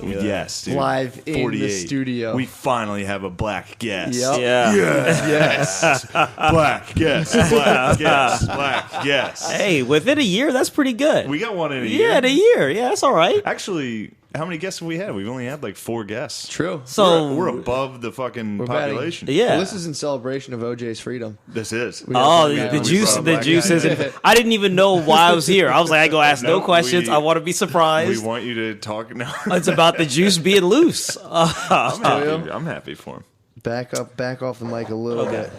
Yes, dude. Live in 48. the studio. We finally have a black guest. Yep. Yeah. Yes. Black guest. Black guest. Black guest. Hey, within a year, that's pretty good. We got one in a year. Yeah, in a year. Yeah, that's all right. Actually, how many guests have we had? We've only had like 4 guests. True. So We're above the fucking population. Yeah. Well, this is in celebration of OJ's freedom. This is. Oh, Yeah, the we juice! brought a The black juice guy. isn't. I didn't even know why I was here. I was like, I go ask no No, questions. we- I want to be We surprised. want you to talk now. It's about the juice being loose. I'm happy for him. Back off the mic a little bit.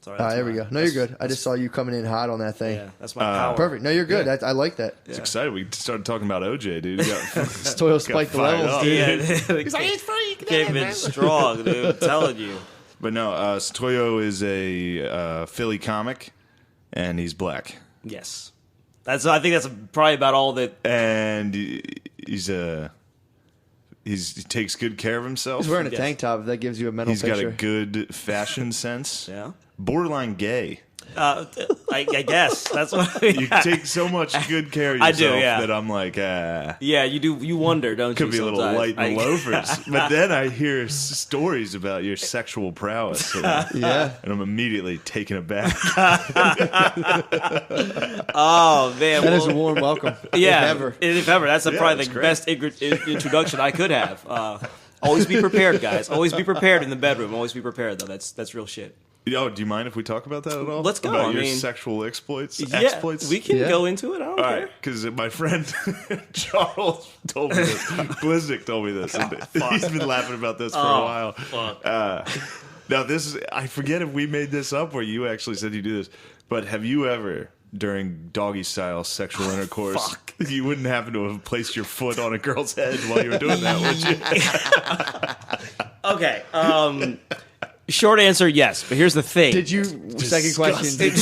Sorry, All right, that's there we mine. go. No, you're good. I just saw you coming in hot on that thing. Yeah, that's my power. Perfect. No, you're good. I like that. It's excited. We started talking about OJ, dude. He got, Toil spiked the fired levels, up. dude. Yeah, he's like, it's free. Came in strong, dude. I'm telling you. But no, Satoyo is a Philly comic, and he's black. Yes, I think that's probably about all that. And he takes good care of himself. He's wearing a Yes. tank top. If that gives you a mental He's got picture. a good fashion sense. Yeah. Borderline gay. I guess that's what You take so much good care of I yourself do, yeah. that I'm like, Yeah, you do. You wonder, don't could you? be a little sometimes? light in the loafers. But then I hear stories about your sexual prowess. Yeah. And I'm immediately taken aback. Oh man, That is a well, warm welcome. yeah. If ever. If ever, that's probably that's the great. best introduction I could have. Always be prepared, guys. Always be prepared in the bedroom. Always be prepared, though. That's real shit. Yo, do you mind if we talk about that at all? Let's go. About I your mean- sexual exploits? Yeah, Exploits? we can Yeah. go into it. I don't All care. right, because my friend Charles told me this. Bliznick told me this. And he's been laughing about this for a while. Fuck. Now, this is, I forget if we made this up or you actually said you do this, but have you ever, during doggy style sexual intercourse, you wouldn't happen to have placed your foot on a girl's head while you were doing that, would you? Okay. Short answer, yes. But here's the thing. Did you? Second question. Did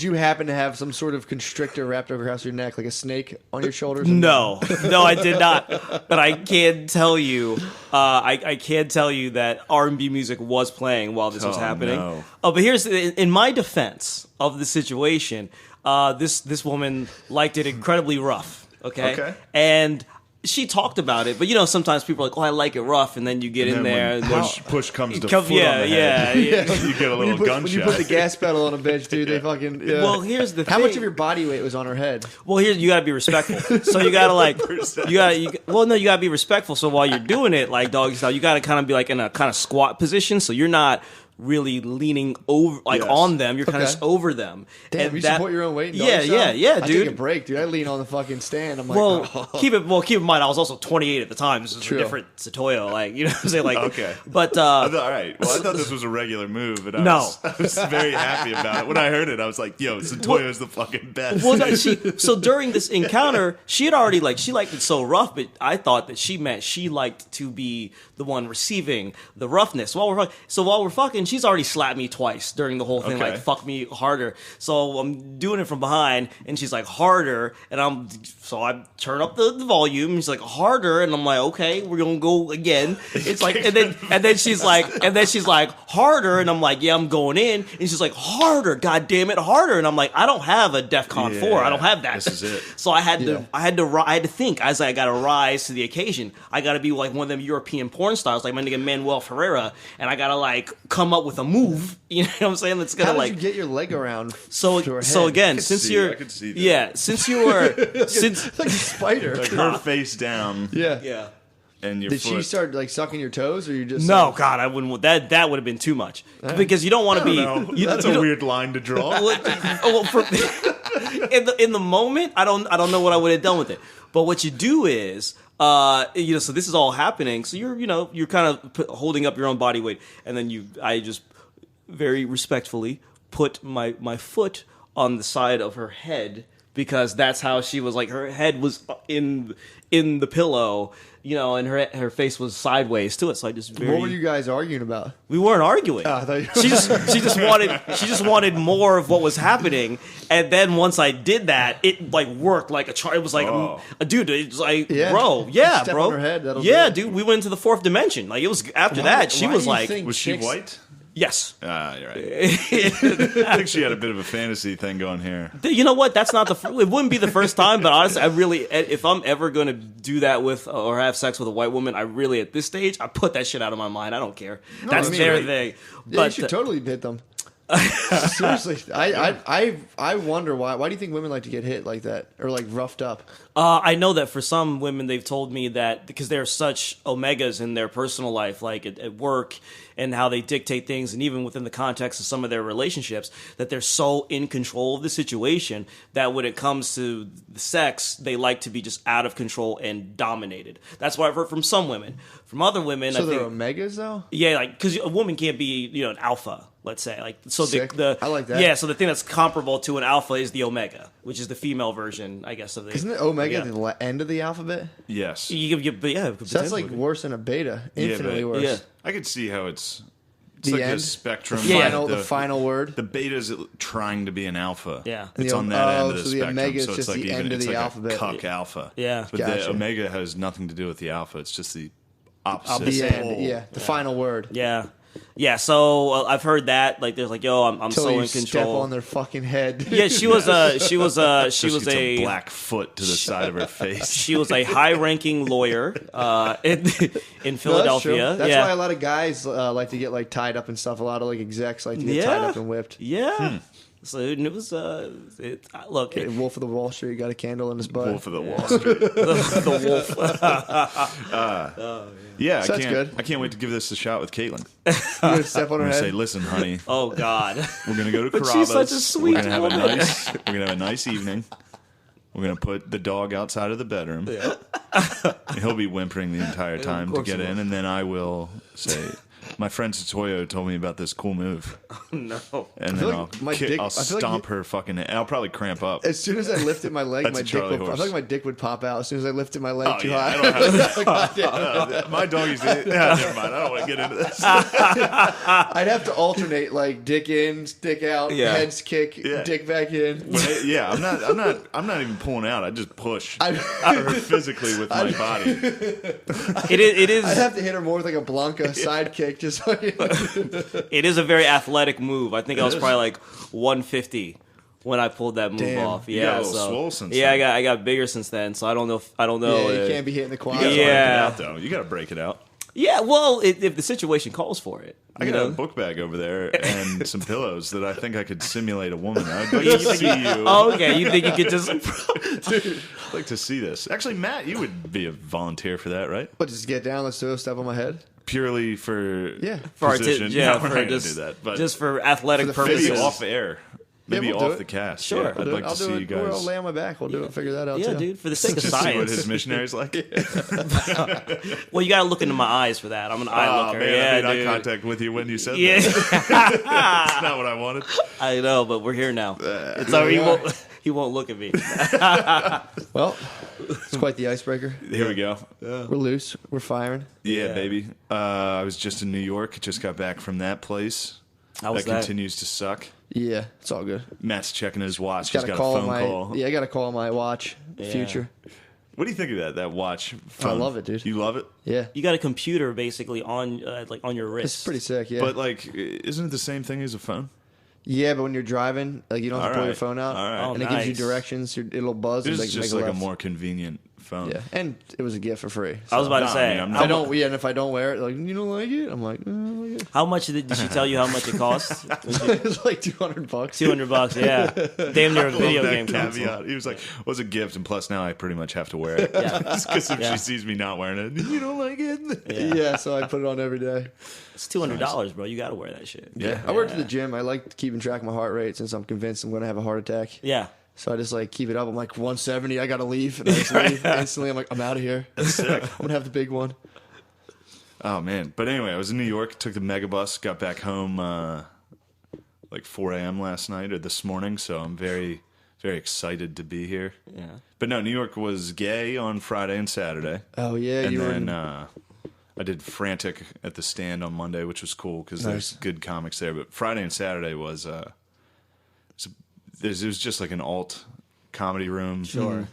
you happen to have some sort of constrictor wrapped over across your neck, like a snake on your shoulders? No, I did not. But I can tell you, I can tell you that R&B music was playing while this was Oh, happening. no. Oh, but here's in my defense of the situation. This woman liked it incredibly rough. Okay. And she talked about it, but sometimes people are like, "Oh, I like it rough," and then you get in And there. then and when push comes to Come- foot on the head, you get a When little when you put the gunshot. gas pedal on a bitch, dude, they fucking. Yeah. Well, here's the How thing. much of your body weight was on her head? Well, here you gotta be respectful. So you gotta you gotta be respectful. So while you're doing it, like doggy style, you gotta kind of be like in a kind of squat position. So you're not really leaning over Yes. on them. You're kind of Okay. just over them. Damn, And you that- support your own weight. In Yeah, doggy style? yeah, I dude. take a break, dude. I lean on the fucking stand. I'm like, Well, oh. keep in mind, I was also 28 at the time. This is True. a different Satoyo, like you know what I'm saying, like Okay. But All right. Well, I thought this was a regular move, and No. I was very happy about it. When I heard it, I was like, "Yo, Satoyo's the fucking best." well, no, so during this encounter, she had already she liked it so rough, but I thought that she meant she liked to be the one receiving the roughness. While we're fucking, she's already slapped me twice during the whole thing, Okay. like fuck me harder. So I'm doing it from behind, and she's like harder, and I turn up the volume. And she's like harder, and I'm like okay, we're gonna go again. It's like and then she's like harder, and I'm like yeah, I'm going in, and she's like harder, god damn it, harder, and I'm like I don't have a DEFCON 4, I don't have that. This is it. So I had Yeah. to think as I got to rise to the occasion. I got to be like one of them European porn stars, like my nigga Manuel Ferreira, and I got to like come up with a move. You know what I'm saying? That's gonna How did like you get your leg around? so to her so head? again could since see- you're I could see that. yeah since you were since It's like a spider. Like her face down, Yeah. yeah. and your Did foot. she start like sucking your toes, or you just No, God, I wouldn't. That would have been too much because you don't want to be. No, you- that's you a don't- weird line to draw. well, in the moment, I don't know what I would have done with it. But what you do is, so this is all happening. So you're kind of holding up your own body weight, and then I just very respectfully put my foot on the side of her head because that's how she was like her head was in the pillow, and her face was sideways to it. So I just What were you guys arguing about? we weren't arguing. I thought you- She just wanted more of what was happening, and then once I did that, it like worked like a charm. It was like, dude, it's like, Yeah. bro, yeah, Step bro, on her head, that'll yeah, do it. dude. We went into the fourth dimension. Like it was after Why- that, she why was do you like, think Was she chicks- white? Yes. You're right. I think she had a bit of a fantasy thing going here. You know what? That's not it wouldn't be the first time, but honestly, I really, if I'm ever going to do that with or have sex with a white woman, I really, at this stage, I put that shit out of my mind. I don't care. That's their thing. Yeah, you should totally hit them. Seriously, I wonder why. Why do you think women like to get hit like that or like roughed up? I know that for some women, they've told me that because they're such omegas in their personal life, like at work, and how they dictate things, and even within the context of some of their relationships, that they're so in control of the situation that when it comes to the sex, they like to be just out of control and dominated. That's what I've heard from some women. From other women, So I they're think, omegas though. yeah, like because a woman can't be an alpha. Let's say Sick. I like that. Yeah, so the thing that's comparable to an alpha is the omega, which is the female version, I guess, of the. Isn't it omega yeah. the end of the alphabet? Yes. But yeah, So that's like worse than a beta. Infinitely but- worse. Yeah. I could see how it's The like end? a spectrum. Yeah. Final, the final word. The beta's trying to be an alpha. Yeah. It's The on that end of the so the spectrum. omega is so it's just like the end of it's the like alphabet. a cuck alpha. Yeah. But Gotcha. the omega has nothing to do with the alpha. It's just the opposite. The end. pole. Yeah. The final word. Yeah. Yeah, so I've heard that there's I'm Until so you in step control. on their fucking head. Yeah, she was Just she was gets a black foot to the side of her face. she was a high-ranking lawyer in No, that's true. Philadelphia. That's yeah. why a lot of guys like to get like tied up and stuff. A lot of like execs like to get Yeah. tied up and whipped. Yeah. So it was look, Hey, Wolf of the Wall Street got a candle in his butt. Wolf of the Wall Street. the wolf. Yeah, So that's good. I can't wait to give this a shot with Caitlin. You gonna step on I'm her gonna say, head. listen, honey, Oh God. we're gonna go to But Carrabba's. she's such a sweet we're gonna have woman. we're gonna have a nice evening. We're gonna put the dog outside of the bedroom. And he'll be whimpering the entire time to course get he in, will. and then I will say, "My friend Satoyo told me about this cool move," No. and feel then like my dick- I'll I feel like stomp her fucking. I'll probably cramp up. As soon as I lifted my leg, That's my a dick Charlie would. I horse. feel like my dick would pop out as soon as I lifted my leg Oh, too yeah, I high. don't have my doggies. Never mind. I don't want to get into this. I'd have to alternate like dick in, dick out, Yeah. heads kick, Yeah. dick back in. Yeah, I'm not even pulling out. I just push I- her physically with my body. It is I'd have to hit her more with like a Blanca side kick, just like it is a very athletic move. I think I was is. probably like 150 when I pulled that move Damn. off. You Yeah, got a little so swole since yeah, then. I got bigger since then. So I don't know. yeah, you can't be hitting the quad. You gotta Yeah. break it out, though. You got to break it out. Yeah, well, if the situation calls for it, I you got know? a book bag over there and some pillows that I think I could simulate a woman. I'd like to see you. Oh, okay. You think you could just? I'd like to see this. Actually, Matt, you would be a volunteer for that, right? But just get down. Let's do a step on my head. Purely for Yeah. For position. yeah, No, we're for not gonna just do that. But just for athletic For the purposes. maybe off air. Maybe we'll do off it. the cast. Sure. Yeah, I'd like I'll to do see it. you guys. I'll lay on my back. We'll do it. Figure that out. Yeah, too. dude. For the sake of Just see what science. his missionary's like. Well, you got to look into my eyes for that. I'm an eye Oh looker. man, Yeah, I made eye dude. contact with you when you said Yeah, that. That's not what I wanted. I know, but we're here now. It's all, he won't. He won't look at me. Well, it's quite the icebreaker. Here we go. We're loose. We're firing. Yeah, Yeah. baby. I was just in New York. Just got back from that place. How was that that? continues to suck. Yeah, it's all good. Matt's checking his watch. Got He's to got a call phone my call. I got to call my watch. Yeah. Future. What do you think of that watch? Phone? love it, dude. You love it? Yeah, You got a computer basically on like on your wrist. it's pretty sick. Yeah, But like, isn't it the same thing as a phone? yeah, but when you're driving, like you don't have to pull your Alright. phone out, Alright. Oh, and it gives you nice. directions. It'll buzz. This and is make just a like a left. more convenient phone. Yeah, and it was a gift for free. I was about to No, say. I mean, I'm If not- I don't, and if I don't wear it, like you don't like it, I'm like, I don't like it. How much did she tell you? How much it cost? It's like $200. $200. Yeah, damn near a video Love game that console. caveat. He was like, "It was a gift, and plus now I pretty much have to wear it." Yeah. Because if Yeah. she sees me not wearing it, you don't like it. Yeah. Yeah, so I put it on every day. It's $200, bro. You got to wear that shit. Yeah. I work at the gym. I like keeping track of my heart rate since I'm convinced I'm going to have a heart attack. Yeah. So I just like keep it up. I'm like 170. I got to leave. And I just leave instantly. I'm like, I'm out of here. Sick. I'm going to have the big one. Oh man! But anyway, I was in New York. Took the megabus. Got back home like 4 a.m. last night or this morning. So I'm very, very excited to be here. Yeah. But no, New York was gay on Friday and Saturday, Oh, yeah. and you were then in, I did Frantic at the Stand on Monday, which was cool because Nice. there's good comics there. But Friday and Saturday was it was just like an alt comedy room. Sure.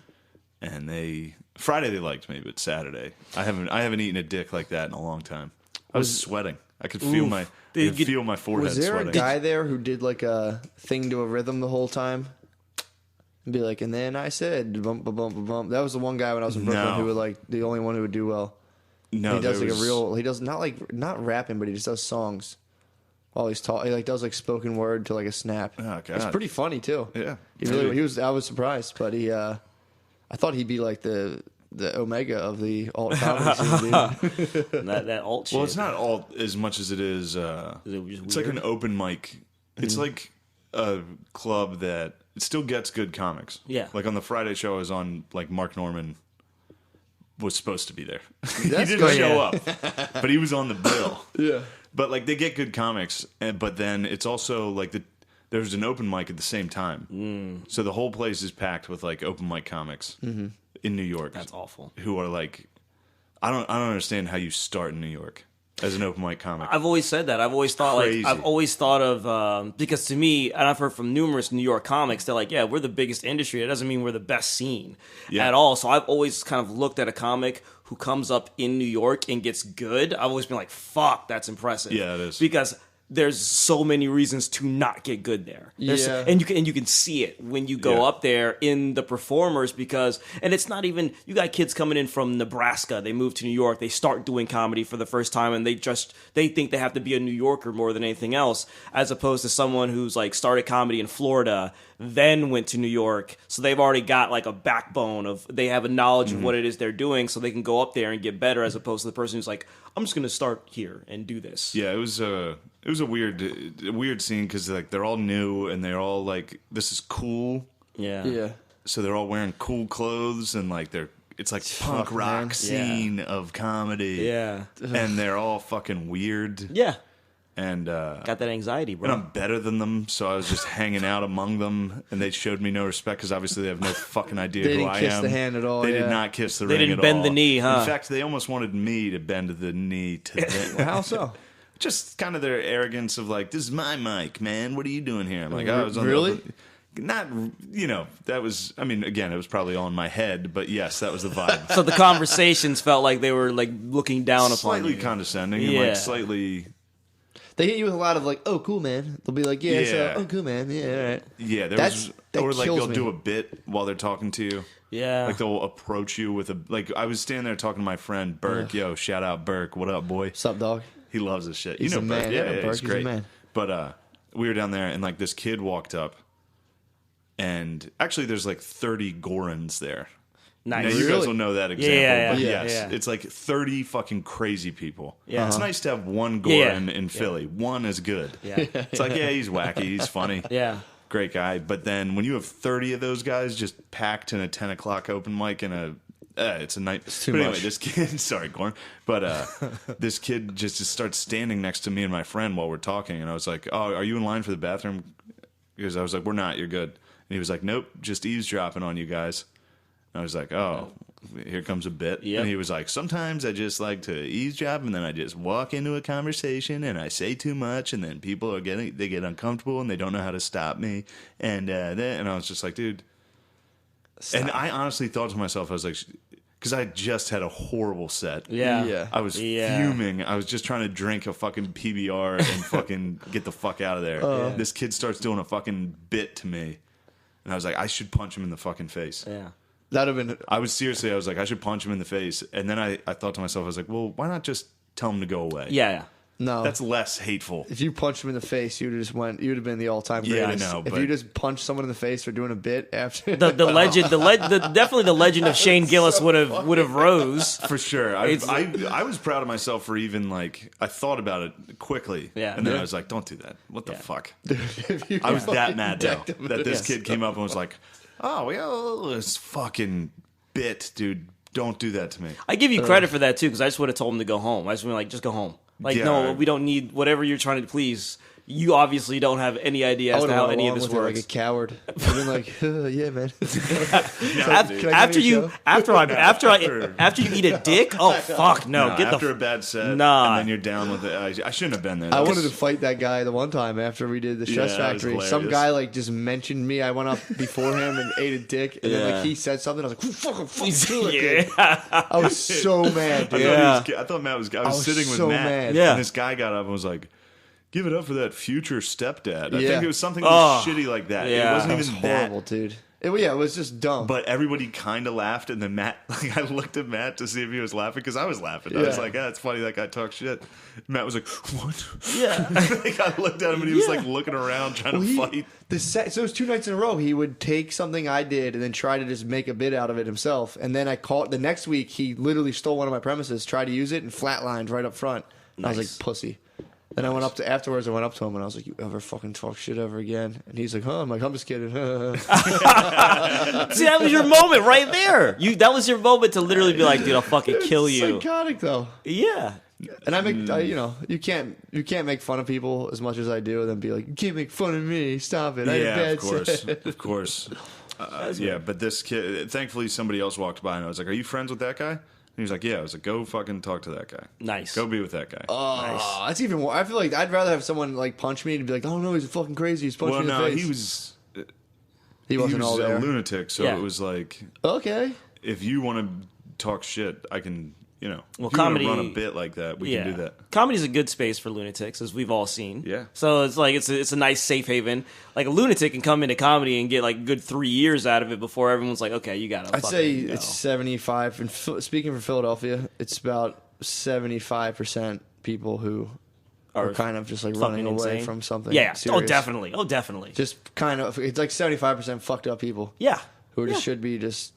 And Friday they liked me, but Saturday I haven't eaten a dick like that in a long time. I was sweating. I could feel my forehead Was there sweating. a guy there who did like a thing to a rhythm the whole time? And be like, and then I said, bump, bump, bump, bump. That was the one guy when I was in Brooklyn No. who would like the only one who would do well. No, He does there like was- a real. He does not rapping, but he just does songs while he's talking. He like does like spoken word to like a snap. Oh, God. It's pretty funny too. Yeah. He was. I was surprised, but he. I thought he'd be like the Omega of the alt comedy scene, dude. that alt shit. Well, it's not all as much as it is. Is it just It's like weird? an open mic. It's like a club that it still gets good comics. Yeah. Like on the Friday show, I was on. Like Mark Norman was supposed to be there. he That's didn't good. show up, but he was on the bill. Yeah. But like they get good comics, but then it's also like there's an open mic at the same time. So the whole place is packed with like open mic comics in New York. That's awful. Who are like, I don't understand how you start in New York as an open mic comic. I've always said that. I've always thought Crazy. I've always thought of because to me, and I've heard from numerous New York comics, they're like, yeah, we're the biggest industry. It doesn't mean we're the best scene Yeah. at all. So I've always kind of looked at a comic who comes up in New York and gets good. I've always been like, fuck, that's impressive. Yeah, it is. Because there's so many reasons to not get good there. Yeah. And you can see it when you go Yeah. up there in the performers because and it's not even you got kids coming in from Nebraska, they move to New York, they start doing comedy for the first time and they think they have to be a New Yorker more than anything else, as opposed to someone who's like started comedy in Florida, then went to New York. So they've already got like a backbone of they have a knowledge of what it is they're doing, so they can go up there and get better as opposed to the person who's like, I'm just gonna start here and do this. Yeah, it was a weird scene because like they're all new and they're all like, this is cool. Yeah. Yeah. So they're all wearing cool clothes and like it's like punk Fuck, rock man. scene of comedy. Yeah. And they're all fucking weird. Yeah. And Got that anxiety, bro. and I'm better than them, so I was just hanging out among them, and they showed me no respect because obviously they have no fucking idea They who didn't I kiss am. the hand at all, They yeah. did not kiss the They ring didn't at bend all. the knee, huh? In fact, they almost wanted me to bend the knee to them. How so? Just kind of their arrogance of like, this is my mic, man. What are you doing here? I'm like, oh, I was on Really? not, that was, I mean, again, it was probably all in my head, but yes, that was the vibe. So the conversations felt like they were like looking down upon Slightly you. condescending and Yeah. like slightly, They hit you with a lot of like, oh, cool, man. They'll be like, yeah, Yeah. so, oh, cool, man. Yeah, all right. yeah, there That's- was, that or like kills they'll me. do a bit while they're talking to you. Yeah. Like they'll approach you with like I was standing there talking to my friend Burke. Yo, shout out Burke. What up, boy? What's up, dog? He loves this shit. He's you know a Burke. man. Yeah, Yeah, yeah, Burke, he's he's a great. man. But we were down there and like this kid walked up, and actually there's like 30 Gorans there. Nice. Now you guys Really? will know that example, yeah, but yeah. yes, Yeah. it's like 30 fucking crazy people. Yeah. It's nice to have one Yeah. Goran in Philly. One is good. Yeah. It's like, yeah, he's wacky, he's funny. Yeah. Great guy. But then when you have 30 of those guys just packed in a 10 o'clock open mic in a it's a night. too but anyway, much. this kid, sorry, Gorn, but this kid just starts standing next to me and my friend while we're talking, and I was like, "Oh, are you in line for the bathroom?" Because I was like, "We're not. You're good." And he was like, "Nope, just eavesdropping on you guys." And I was like, "Oh, here comes a bit." Yep. And he was like, "Sometimes I just like to eavesdrop, and then I just walk into a conversation and I say too much, and then people they get uncomfortable and they don't know how to stop me." And and I was just like, "Dude." And I honestly thought to myself, I was like, because I just had a horrible set. Yeah. Yeah. I was Yeah. fuming. I was just trying to drink a fucking PBR and fucking get the fuck out of there. This kid starts doing a fucking bit to me. And I was like, I should punch him in the fucking face. Yeah. That'd have been. I was like, I should punch him in the face. And then I thought to myself, I was like, well, why not just tell him to go away? Yeah. No. That's less hateful. If you punched him in the face, you'd have just went. You'd have been the all-time Yeah, I greatest. know, If but- you just punched someone in the face for doing a bit after The legend, definitely the legend of Shane Gillis would have rose. For sure. It's- I was proud of myself for even like, I thought about it quickly. Yeah. And then Yeah. I was like, don't do that. What the Yeah. fuck? If you I was that fucking mad though, decked him. that this Yes. kid came up and was like, "Oh, well, this fucking bit, dude. Don't do that to me." I give you credit for that too, because I just would have told him to go home. I just would like, just go home. Like, Yeah. no, we don't need whatever you're trying to please. you obviously don't have any idea I as would to have how any of this like works. a coward. I've been like, yeah, man. After you eat a dick, oh fuck no, No, get after the a bad set, Nah. and then you're down with it. I shouldn't have been there. I wanted to fight that guy the one time after we did the Stress Yeah, that was Factory. Some hilarious. guy like just mentioned me. I went up before him and ate a dick, and then Yeah. like he said something. I was like, fucking do it, yeah. kid." I was so mad, dude. Yeah. I thought Matt was. I was was sitting with so Matt, mad. Yeah. and this guy got up and was like, "Give it up for that future stepdad." I Yeah. think it was something Oh. shitty like that. Yeah. It wasn't That was even horrible, that. dude. It was just dumb. But everybody kind of laughed, and then Matt, like, I looked at Matt to see if he was laughing because I was laughing. I was Yeah. like, "Yeah, it's funny that guy talks shit." Matt was like, "What?" Yeah. like, I looked at him, and he was Yeah. like looking around trying Well, to fight. so it was 2 nights in a row. He would take something I did and then try to just make a bit out of it himself. And then I caught the next week. He literally stole one of my premises, tried to use it, and flatlined right up front. And I was Nice. like, pussy. Then I went up to afterwards. I went up to him and I was like, "You ever fucking talk shit ever again?" And he's like, "Huh?" I'm like, "I'm just kidding." See, that was your moment right there. That was your moment to literally be like, dude, I'll fucking kill It's you. psychotic though. Yeah. And I make, you can't make fun of people as much as I do, and then be like, "You can't make fun of me. Stop it." I had a Yeah, bad of course, set." of course. Yeah, but this kid, thankfully, somebody else walked by, and I was like, "Are you friends with that guy?" And he was like, "Yeah." I was like, "Go fucking talk to that guy. Nice. Go be with that guy." Oh, that's even more. I feel like I'd rather have someone like punch me and be like, "Oh no, he's fucking crazy. He's punching well, me in no, the face." he He wasn't was all a there. lunatic, so Yeah. it was like, Okay. if you want to talk shit, I can, Well, if you comedy- want to run a bit like that, we Yeah. can do that. Comedy's a good space for lunatics, as we've all seen. Yeah. So it's like it's a nice safe haven. Like a lunatic can come into comedy and get like a good 3 years out of it before everyone's like, okay, you gotta. I'd say fucking go. it's 75. And speaking for Philadelphia, it's about 75% people who are kind of just like running fucking away insane. from something. Yeah. serious. Oh, definitely. Oh, definitely. Just kind of, it's like 75% fucked up people Yeah. who just Yeah. should be just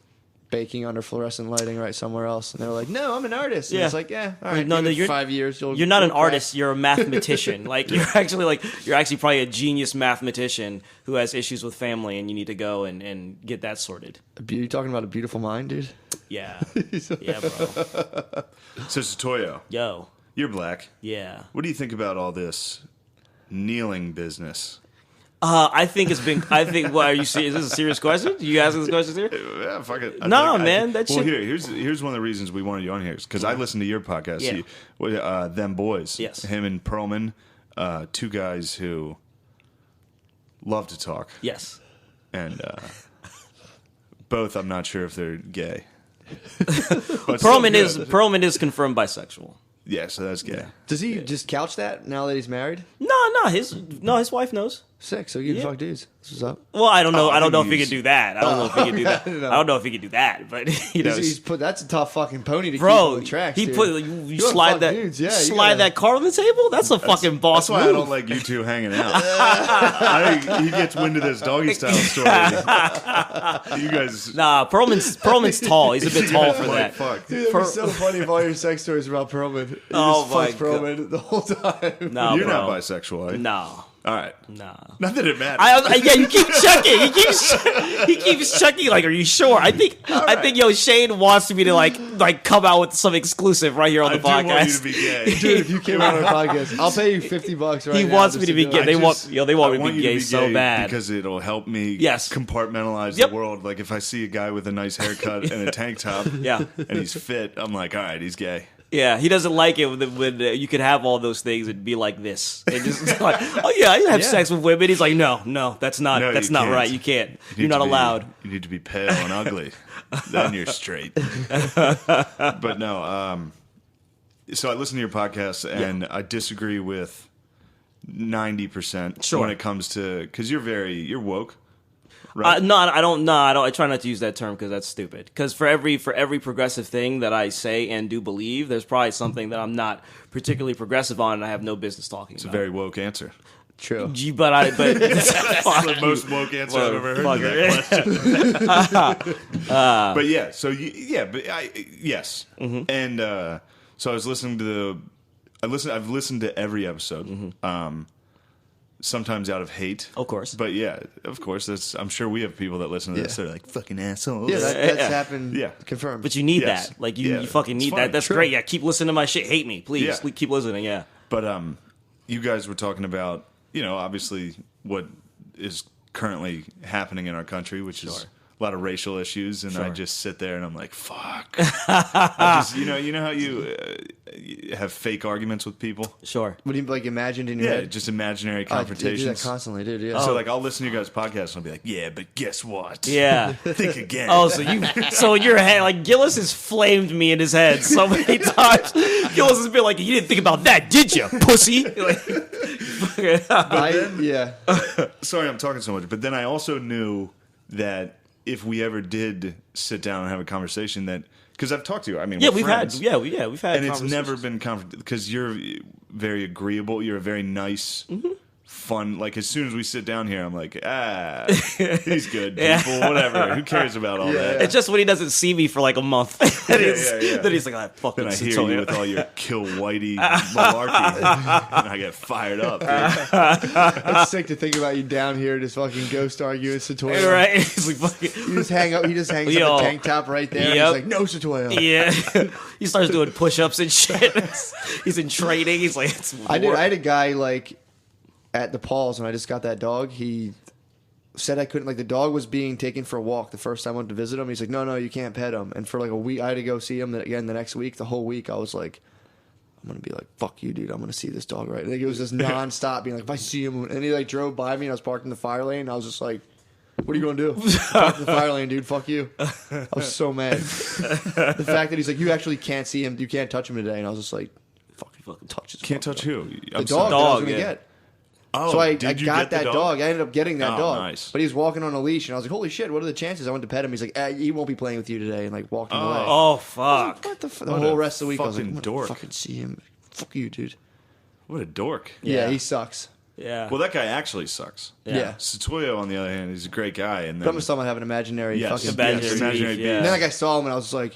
baking under fluorescent lighting right somewhere else. And they're like, "No, I'm an artist." And Yeah. it's like, yeah, all right. No, give no, it you're 5 years. You're not an you'll crack. artist. You're a mathematician. Like you're actually probably a genius mathematician who has issues with family, and you need to go and get that sorted. You talking about a beautiful mind, dude? Yeah. Yeah, bro. So, Satoyo, Yo. you're black. Yeah. What do you think about all this kneeling business? I think it's been. I think. What are you? Is this a serious question? You asking this question here? Yeah, fuck it. No, man, that well, shit- here's one of the reasons we wanted you on here because I listened to your podcast. Yeah. Them Boys. Yes. Him and Perlman, two guys who love to talk, Yes. and both I'm not sure if they're gay. But still Perlman is confirmed bisexual. yeah, so that's gay. Does he just couch that now that he's married? No, his wife knows. Sick. So you can Yeah. fuck dudes. This is up. Well, I don't know. I I don't think know if he he's- could do that. I don't know if he could do that. No. I don't know if he could do that. But you know, He's put. That's a tough fucking pony to keep bro, on the tracks. he dude. put you You wanna slide fuck that dudes, yeah, you slide gotta- that card on the table. That's a fucking boss That's why move. I don't like you two hanging out. He gets wind of this doggy style story. You guys, Nah, Perlman's tall. He's a bit tall for like, that. fuck. Dude, that'd be so funny if all your sex stories were about Perlman. You Oh just my fucked Perlman the whole time. No, You're bro. not bisexual, are you? No, All right. no. Not that it matters. Yeah, you keep checking. He keeps checking. Like, are you sure? I think Shane wants me to like come out with some exclusive right here on I the do want you podcast. to be gay. Dude, if you came on our podcast, I'll pay you $50 right He now. wants me just to be do gay. it. They I want just- me to you be gay so bad. because it'll help me Yes. compartmentalize Yep. the world. Like if I see a guy with a nice haircut and a tank top, Yeah. and he's fit, I'm like, all right, he's gay. Yeah, he doesn't like it when you could have all those things and be like this. And just like, oh yeah, I have Yeah. sex with women. He's like, no, that's not No, you not can't. right. You can't. You You're need not to be- allowed. You need to be pale and ugly. Then you're straight. But no, so I listen to your podcast and I disagree with 90% Sure. when it comes to because you're woke. Right? No, I don't. No, I don't. I try not to use that term because that's stupid. Because for every progressive thing that I say and do believe, there's probably something that I'm not particularly progressive on, and I have no business talking It's a about. very woke answer. True. But That's the most woke answer I've ever heard to that question. But yeah, so yes, and so I was listening to I've listened to every episode. Sometimes out of hate, Of course. But yeah, of course. I'm sure we have people that listen to this. Yeah. They're like fucking assholes. Yeah, that's Yeah. happened. Yeah. Confirmed. But you need Yes. that. Like Yeah. you fucking It's need fine. that. That's True. great. Yeah, keep listening to my shit. Hate me, please. Yeah. Keep listening. Yeah. But you guys were talking about obviously what is currently happening in our country, which is a lot of racial issues, and I just sit there and I'm like, fuck. I just, you know how you have fake arguments with people? Sure. What do you imagined in your head? Just imaginary I do confrontations. that constantly, dude. Yeah. So like I'll listen to your guys' podcast and I'll be like, yeah, but guess what? Yeah. Think again. Oh, so in your head, like Gillis has flamed me in his head so many times. Gillis has been like, you didn't think about that, did you, pussy? Sorry, I'm talking so much, but then I also knew that if we ever did sit down and have a conversation, that because I've talked to you, I mean, we've had, we've had, and it's never been because you're very agreeable. You're a very nice, fun. Like as soon as we sit down here, I'm like, he's good, people, whatever. Who cares about all that? It's just when he doesn't see me for like a month. Then he's like, I fucking. Then I hear you with all your kill whitey malarkey, and I get fired up. Dude. It's sick to think about you down here just fucking ghost arguing with Satoya. Right? He's like, fucking. You just hang up. He just hangs up a tank top right there. And he's like, no, Satoya. Yeah. He starts doing push-ups and shit. He's in training. He's like, I had a guy like at the Pauls when I just got that dog. He said I couldn't. Like the dog was being taken for a walk the first time I went to visit him. He's like, no, you can't pet him. And for like a week, I had to go see him again the next week. The whole week, I was like, I'm gonna be like, fuck you, dude. I'm gonna see this dog right. Like it was just nonstop being like, if I see him, and he like drove by me and I was parked in the fire lane. And I was just like, what are you gonna do? Park in the fire lane, dude. Fuck you. I was so mad. The fact that he's like, you actually can't see him, you can't touch him today, and I was just like, fucking touch his Can't touch who? the dog that I was gonna get. Oh, So I did you got get the that dog. I ended up getting that dog. Nice. But he was walking on a leash, and I was like, holy shit, what are the chances? I went to pet him. He's like, he won't be playing with you today, and like walking away. oh, fuck. What the What whole a rest of the week, I was like, fucking I'm dork. gonna fucking see him. Fuck you, dude. What a dork. Yeah, he sucks. Yeah. Well, that guy actually sucks. Yeah. Satoyo, on the other hand, he's a great guy. And But then, I'm just talking about having imaginary fucking Imaginary beef, yeah. And then like I saw him, and I was just like,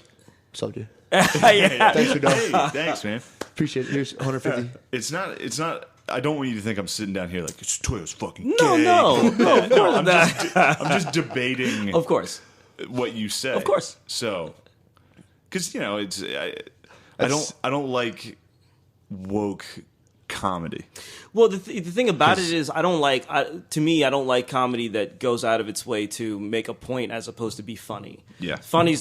what's up, dude? Yeah. Thanks for doing. Hey, thanks, man. Appreciate it. Here's 150. It's not. I don't want you to think I'm sitting down here like Satoyo's fucking No, gay. no, of course I'm not. I'm just debating Of course. what you say. Of course. So, because it's I don't like woke comedy. Well, the thing about it is, I don't like. To me, I don't like comedy that goes out of its way to make a point as opposed to be funny. Yeah. Funny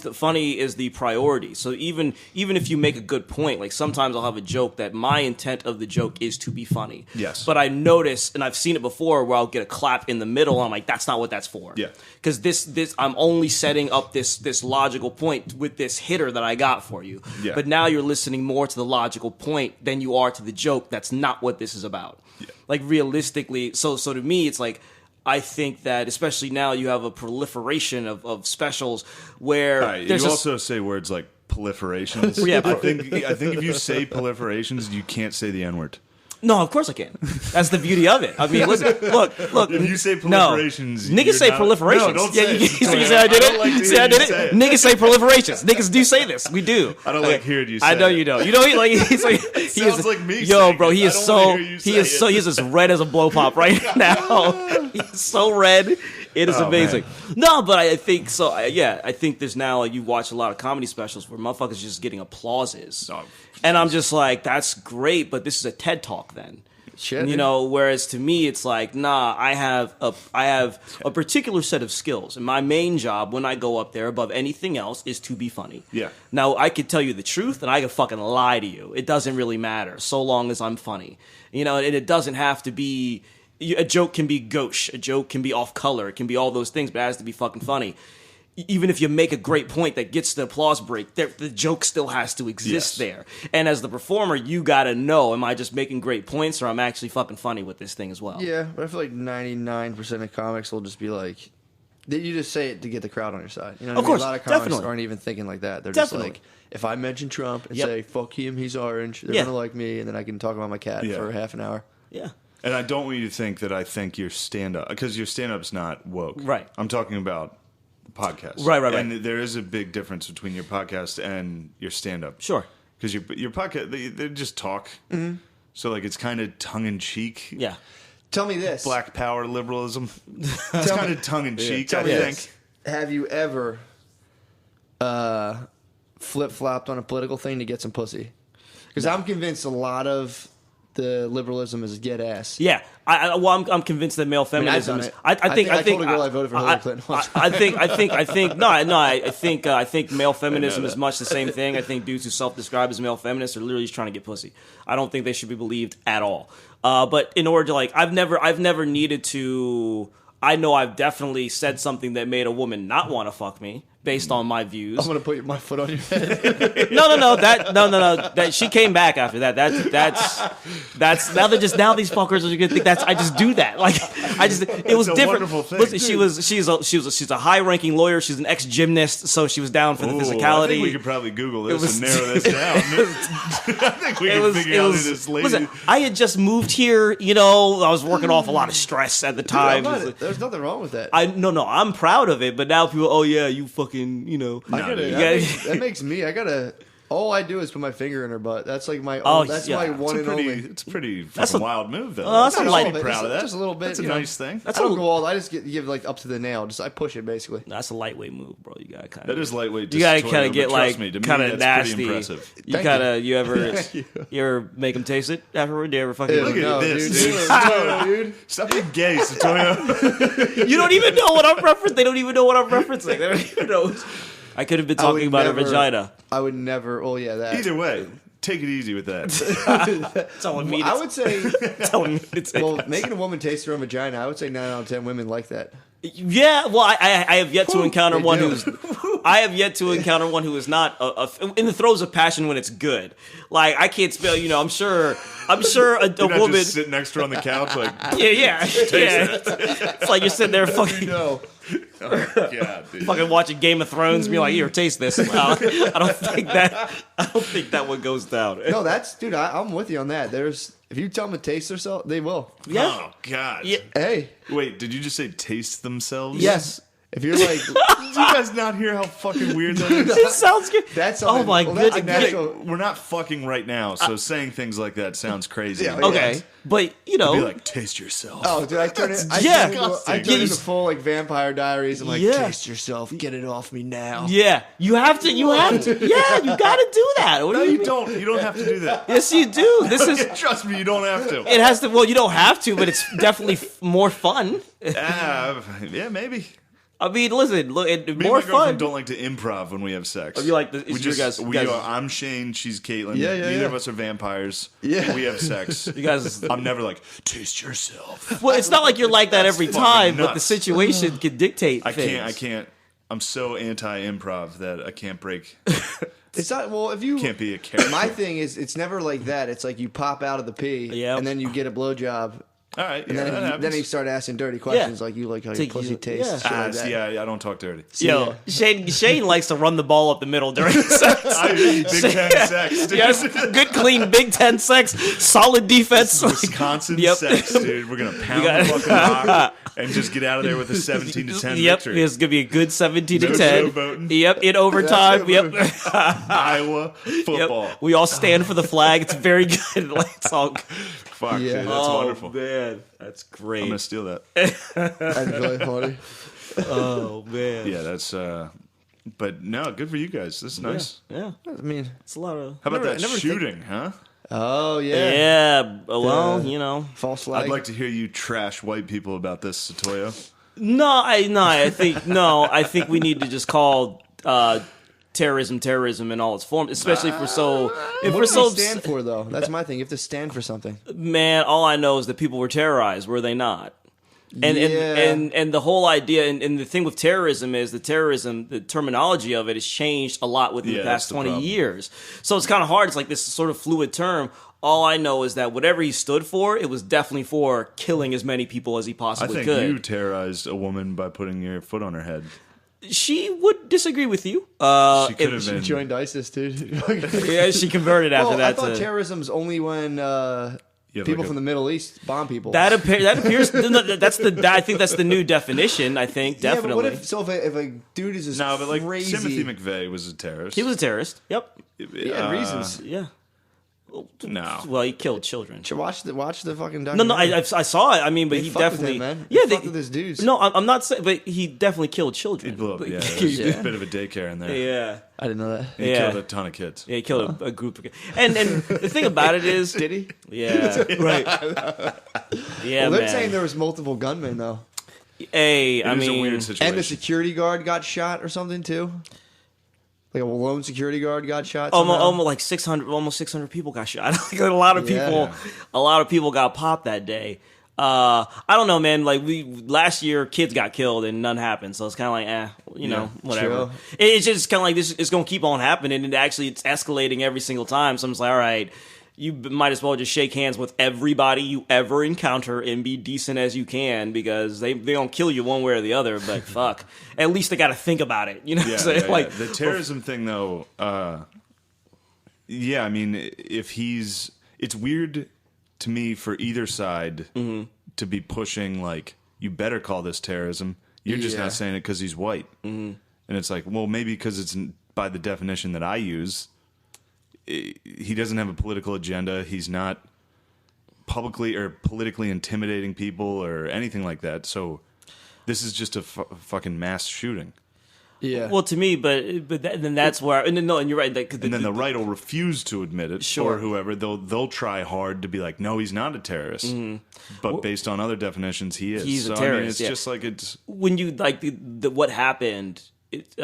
is the priority. So even if you make a good point, like sometimes I'll have a joke that my intent of the joke is to be funny. Yes. But I notice, and I've seen it before, where I'll get a clap in the middle. And I'm like, that's not what that's for. Yeah. Because this I'm only setting up this logical point with this hitter that I got for you. Yeah. But now you're listening more to the logical point than you are to the joke. That's not what this is about. Yeah. Like realistically, so to me, it's like I think that especially now you have a proliferation of specials where Right, there's you just, also say words like proliferations. Yeah, I think if you say proliferations, you can't say the N-word. no, of course I can. That's the beauty of it. I mean, listen, look. If you say No. proliferations, Niggas you're say not- proliferations. No, don't yeah, say you, it. you say I did I don't like it. to See, hear I you did say it. it. Niggas say proliferations. Niggas do say this. We do. I don't like hearing you say I know it. you don't. You know, he's like he sounds is like me Yo, saying bro, it. he I is don't so wanna hear you he is say so it. he's as red as a blow pop right now. He's so red. It is Oh, amazing. man. No, but I think so. Yeah, I think there's now you watch a lot of comedy specials where motherfuckers just getting applauses, Oh, and I'm just like, that's great, but this is a TED Talk then. Shit, You dude. know, whereas to me it's like, nah, I have a particular set of skills, and my main job when I go up there above anything else is to be funny. Yeah. Now I could tell you the truth, and I could fucking lie to you. It doesn't really matter so long as I'm funny. You know, and it doesn't have to be. A joke can be gauche, a joke can be off color, it can be all those things, but it has to be fucking funny. Even if you make a great point that gets the applause break, the joke still has to exist Yes. there. And as the performer, you gotta know, am I just making great points or I'm actually fucking funny with this thing as well? Yeah, but I feel like 99% of comics will just be like, you just say it to get the crowd on your side. You know what Of I mean? course, A lot of comics definitely. aren't even thinking like that. They're Definitely. just like, if I mention Trump and Yep. say, fuck him, he's orange, they're Yeah. going to like me, and then I can talk about my cat Yeah. for half an hour. Yeah. And I don't want you to think that I think your stand-up, because your stand-up's not woke. Right. I'm talking about podcasts. Right. And there is a big difference between your podcast and your stand-up. Sure. Because your podcast, they just talk. Mm-hmm. So, like, it's kind of tongue-in-cheek. Yeah. Tell me this. Black power liberalism. It's kind of tongue-in-cheek, Tell I me think. this. Have you ever flip-flopped on a political thing to get some pussy? Because I'm convinced a lot of the liberalism is get ass. Yeah, I'm convinced that male feminism. I've done it. I think told a girl I voted for Hillary Clinton once. I think male feminism is much the same thing. I think dudes who self-describe as male feminists are literally just trying to get pussy. I don't think they should be believed at all. But in order to I've never needed to. I know I've definitely said something that made a woman not want to fuck me based on my views. I'm gonna put my foot on your head. No. That she came back after that. That's now these fuckers are gonna think I just do that. It was a different. wonderful thing. Listen, she's a high ranking lawyer. She's an ex gymnast, so she was down for the physicality. I think we could probably Google this and narrow this down. I think we can figure out who this lady. Listen, I had just moved here. I was working off a lot of stress at the time. There's nothing wrong with that. I'm proud of it. But now people, oh yeah, you fucking, that makes me. All I do is put my finger in her butt. That's like my. My one and only. It's a pretty fucking wild move, though. that's a light. Be proud of that. Just a little bit. That's a nice thing. I don't go all. I just give like up to the nail. I push it basically. That's a lightweight move, bro. You gotta kind of. That is lightweight. You gotta kind of get kind of nasty. Pretty impressive. You ever make them taste it afterward? Do you ever fucking look at this, dude? Stop being gay, Satoyo. You don't even know what I'm referencing. They don't even know what I'm referencing. They don't even know. I could have been talking about her vagina. I would never. Oh yeah, that. Either way, take it easy with that. That's all I mean. I would say. That's all I mean to say. Well, making a woman taste her own vagina, I would say 9 out of 10 women like that. Yeah, well, I have yet to encounter one who's. I have yet to encounter one who is not in the throes of passion when it's good. Like I can't spell. I'm sure a woman just sitting next to her on the couch, like yeah. It's like you're sitting there fucking. Oh, God, dude. Fucking watching Game of Thrones, and be like, "Here, taste this." I don't think that one goes down. No, dude. I'm with you on that. If you tell them to taste themselves, they will. Yeah. Oh God. Yeah. Hey. Wait, did you just say taste themselves? Yes. If you're like, did you guys not hear how fucking weird that is? It sounds good. That's oh my goodness. We're not fucking right now, so saying things like that sounds crazy. Yeah, okay, but be like, taste yourself. Oh, dude, I turn it. I turn into full like Vampire Diaries. I'm like, taste yourself, get it off me now. Yeah, you have to. Yeah, you got to do that. No, you don't. You don't have to do that. Yes, you do. This is. Trust me, you don't have to. It has to. Well, you don't have to, but it's definitely more fun. Yeah, maybe. I mean, listen, look, Me more and my fun. girlfriend don't like to improv when we have sex. You like the, I'm Shane, she's Caitlin. Yeah, Neither of us are vampires. Yeah. We have sex. You guys, I'm never like, taste yourself. well, it's not like you're like that every time, nuts. but the situation can dictate things. I can't. I'm so anti-improv that I can't break. It's not. Well, if you can't be a character. My thing is, it's never like that. It's like you pop out of the pee, and then you get a blowjob. All right, and then you start asking dirty questions like you like how your pussy tastes. I don't talk dirty. Yo, Shane likes to run the ball up the middle during sex. I mean, Big Ten sex, dude. Yes, good, clean Big Ten sex, solid defense. Wisconsin sex, dude. We're gonna pound the fucking rock and just get out of there with a 17-10 victory. It's gonna be a good 17-10. Showboating. Yep, in overtime. Yep. Iowa football. Yep. We all stand for the flag. It's very good. It's all. Fuck, dude, that's wonderful. Man, that's great. I'm gonna steal that. That's really funny. Oh man. Yeah, that's. But no, good for you guys. This is nice. Yeah. I mean, It's a lot of. How about that shooting, huh? Oh yeah. Yeah. Well, false flag. I'd like to hear you trash white people about this, Satoyo. I think we need to just call terrorism in all its forms, especially if we're so. If what we're do so they stand for though? That's my thing. You have to stand for something. Man, all I know is that people were terrorized, were they not? And the whole idea and the thing with terrorism is the terminology of it has changed a lot within the past 20 years. So it's kind of hard. It's like this sort of fluid term. All I know is that whatever he stood for, it was definitely for killing as many people as he possibly could. I think you terrorized a woman by putting your foot on her head. She would disagree with you. She could have been. She joined ISIS, dude. Yeah, she converted after that. I thought terrorism's only when people from the Middle East bomb people. That appears. I think that's the new definition. I think definitely. Yeah, but what if a dude is just crazy? Timothy McVeigh was a terrorist. He was a terrorist. Yep. He had reasons. Yeah. No. Well, he killed children. Watch the fucking No, documentary. I saw it. I mean, but They he fucked with definitely, him, man. yeah, They fucked with his dudes. No, I'm not saying, but he definitely killed children. He blew up. But- Yeah, there's a bit of a daycare in there. yeah. I didn't know that. He Yeah. killed a ton of kids. Yeah, he killed a group of kids. And the thing about it is, Did he? yeah, right. Yeah, Well, they're man. saying there was multiple gunmen though, Hey, It I was mean, a weird situation. and the security guard got shot or something too. Like a lone security guard got shot. almost, somehow? like 600 people got shot. Like a lot of Yeah. people, a lot of people got popped that day. I don't know, man. Like last year, kids got killed and none happened. So it's kind of like, you know, whatever. true. It's just kind of like this. It's going to keep on happening, and it's escalating every single time. So I'm just like, all right, you might as well just shake hands with everybody you ever encounter and be decent as you can, because they don't kill you one way or the other. But fuck, at least they got to think about it. You know what I'm saying? Like the terrorism thing, though. Yeah, I mean, it's weird to me for either side to be pushing like, you better call this terrorism. You're just Yeah. not saying it because he's white, and it's like, well, maybe because it's by the definition that I use. He doesn't have a political agenda. He's not publicly or politically intimidating people or anything like that. So this is just a fucking mass shooting. Yeah. well, to me, then that's where. And you're right. And then the right will refuse to admit it, Sure. or whoever they'll try hard to be like, no, he's not a terrorist. But based on other definitions, he is. He's a So, I mean, terrorist, it's yeah. just like it's. when you like what happened,